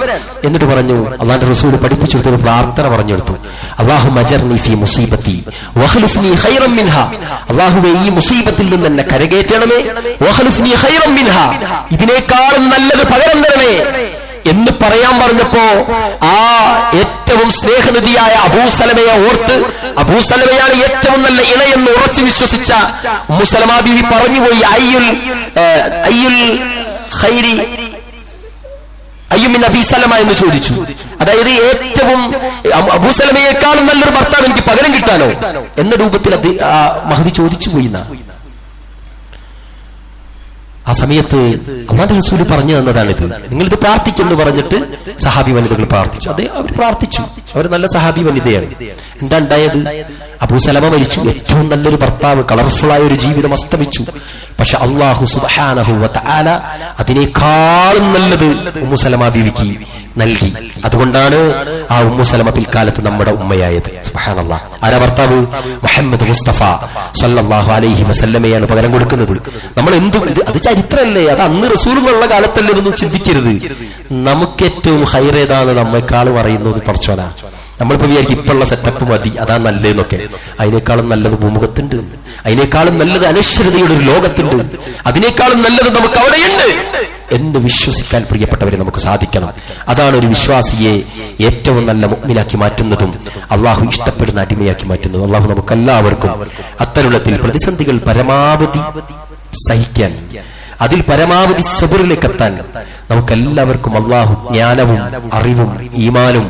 എന്നിട്ട് പറഞ്ഞു. അള്ളാഹുവിന്റെ റസൂൽ പഠിപ്പിച്ചു കൊടുത്തൊരു പ്രാർത്ഥന പറഞ്ഞു കൊടുത്തു. അല്ലാഹുമ്മ അജർനി ഫീ മുസീബത്തി വഖ്ലുഫ്നി ഖൈറൻ മിൻഹാ, അല്ലാഹുവേ ഈ മുസീബത്തിൽ നിന്ന് എന്നെ കരകയറ്റണമേ, വഖ്ലുഫ്നി ഖൈറൻ മിൻഹാ, ഇതിനേക്കാളും നല്ലത് പകരം തരണമേ എന്ന് പറയാൻ പറഞ്ഞപ്പോ ആ ഏറ്റവും സ്നേഹനിധിയായ അബൂസലമയെ ഓർത്ത്, അബൂസലമയാണ് ഏറ്റവും നല്ല ഇണയെന്ന് ഉറച്ചു വിശ്വസിച്ച ഉമ്മു സലമ ബീവി പറഞ്ഞുപോയി, അയ്യുൽ ഖൈരി അയ്യുമിൻ അബീ സലമ എന്ന് ചോദിച്ചു. അതായത് ഏറ്റവും അബൂസലമയേക്കാളും നല്ലൊരു ഭർത്താവ് എനിക്ക് പകരം കിട്ടാനോ എന്ന രൂപത്തിൽ മഹദി ചോദിച്ചു പോയി. ആ സമയത്ത് അല്ലാഹുവിന്റെ റസൂൽ പറഞ്ഞു തന്നതാണിത്. നിങ്ങളിത് പ്രാർത്ഥിക്കെന്ന് പറഞ്ഞിട്ട് സഹാബി വനിതകൾ പ്രാർത്ഥിച്ചു. അതെ, അവർ പ്രാർത്ഥിച്ചു. അവർ നല്ല സഹാബി വനിതയാണ്. എന്താ ഉണ്ടായത്? അബൂസലമ മരിച്ചു. ഏറ്റവും നല്ലൊരു ഭർത്താവ്, കളർഫുള്ളായ ഒരു ജീവിതം അസ്തമിച്ചു. പക്ഷെ അല്ലാഹു സുബ്ഹാനഹു വ തആല അതിനേക്കാളും നല്ലത് ഉമ്മു സലമ ബീവിക്ക് നൽകി. അതുകൊണ്ടാണ് ആ ഉമ്മു സലമ പിൽക്കാലത്ത് നമ്മുടെ ഉമ്മയായത്. സുബ്ഹാനല്ലാഹ്. ആരാ ഭർത്താവ്? മുഹമ്മദ് മുസ്തഫ സല്ലല്ലാഹു അലൈഹി വസല്ലമയാണ് പകരം കൊടുക്കുന്നത്. നമ്മൾ അത് ചരിത്രമല്ലേ, അത് അന്ന് റസൂലുള്ള കാലത്തല്ലേ എന്ന് ചിന്തിക്കരുത്. നമുക്ക് ഏറ്റവും ഹൈർ ഏതാണ് നമ്മെക്കാളും അറിയുന്നത് പടച്ചോനാ. നമ്മളിപ്പോ വിചാരിക്കും ഇപ്പോഴുള്ള സെറ്റപ്പ് മതി, അതാ നല്ലതെന്നൊക്കെ. അതിനേക്കാളും നല്ലത് ഭൂമുഖത്തുണ്ട്, അതിനേക്കാളും നല്ലത് അനശ്വരതയുടെ ഒരു ലോകത്തുണ്ട്, അതിനേക്കാളും നല്ലത് നമുക്ക് അവിടെയുണ്ട് എന്ന് വിശ്വസിക്കാൻ പ്രിയപ്പെട്ടവരെ നമുക്ക് സാധിക്കണം. അതാണ് ഒരു വിശ്വാസിയെ ഏറ്റവും നല്ല മുഅ്മിനാക്കി മാറ്റുന്നതും അള്ളാഹു ഇഷ്ടപ്പെടുന്ന അടിമയാക്കി മാറ്റുന്നതും. അള്ളാഹു നമുക്കെല്ലാവർക്കും അത്തരുണത്തിൽ പ്രതിസന്ധികൾ പരമാവധി സഹിക്കാൻ, അതിൽ പരമാവധി സബറിലേക്ക് എത്താൻ നമുക്കെല്ലാവർക്കും അള്ളാഹു ജ്ഞാനവും അറിവും ഈമാനും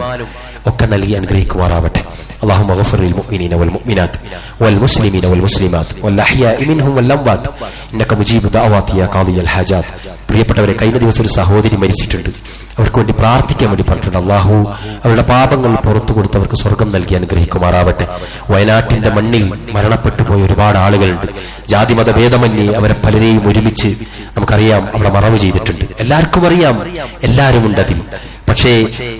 ഒക്കെ നൽകി അനുഗ്രഹിക്കുമാറാവട്ടെ. اللهم اغفر للمؤمنين والمؤمنات والمسلمين والمسلمات والأحياء منهم والأموات إنك مجيب دعوات يا قاضي الحاجات. പ്രിയപ്പെട്ടവരെ, കഴിഞ്ഞ ദിവസം ഒരു സഹോദരി മരിച്ചിട്ടുണ്ട്. അവർക്ക് വേണ്ടി പ്രാർത്ഥിക്കാൻ വേണ്ടി പറഞ്ഞിട്ടുണ്ട്. അള്ളാഹു അവരുടെ പാപങ്ങൾ പുറത്തു കൊടുത്തവർക്ക് സ്വർഗം നൽകി അനുഗ്രഹിക്കുമാറാവട്ടെ. വയനാട്ടിന്റെ മണ്ണിൽ മരണപ്പെട്ടു പോയ ഒരുപാട് ആളുകളുണ്ട്. ജാതിമത ഭേദമന്യേ അവരെ പലരെയും ഒരുമിച്ച് നമുക്കറിയാം അവിടെ മറവ് ചെയ്തിട്ടുണ്ട്. എല്ലാവർക്കും അറിയാം, എല്ലാവരും ഉണ്ട് അതിൽ. പക്ഷേ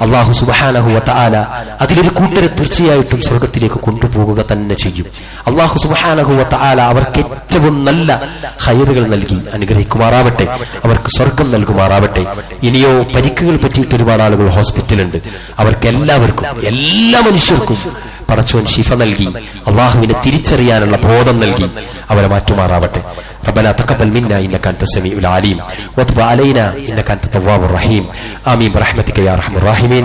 അല്ലാഹു സുബ്ഹാനഹു വ തആല അതിലൊരു കൂട്ടരെ തീർച്ചയായിട്ടും സ്വർഗത്തിലേക്ക് കൊണ്ടുപോകുക തന്നെ ചെയ്യും. അല്ലാഹു സുബ്ഹാനഹു വ തആല അവർക്ക് ഏറ്റവും നല്ല ഖൈറുകൾ നൽകി അനുഗ്രഹിക്കുമാറാവട്ടെ, അവർക്ക് സ്വർഗം നൽകുമാറാവട്ടെ. ഇനിയോ പരിക്കുകൾ പറ്റിയിട്ട് ഒരുപാട് ആളുകൾ ഹോസ്പിറ്റലുണ്ട്. അവർക്ക് എല്ലാവർക്കും, എല്ലാ മനുഷ്യർക്കും പടച്ചോൻ ശിഫ നൽകി അള്ളാഹുവിനെ തിരിച്ചറിയാനുള്ള ബോധം നൽകി അവരെ മാറ്റുമാറാവട്ടെ. ربنا تقبل منا إنك أنت السميع العليم وتب علينا إنك أنت التواب الرحيم آمين برحمتك يا أرحم الراحمين.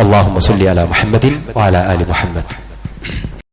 اللهم صل على محمد وعلى آل محمد.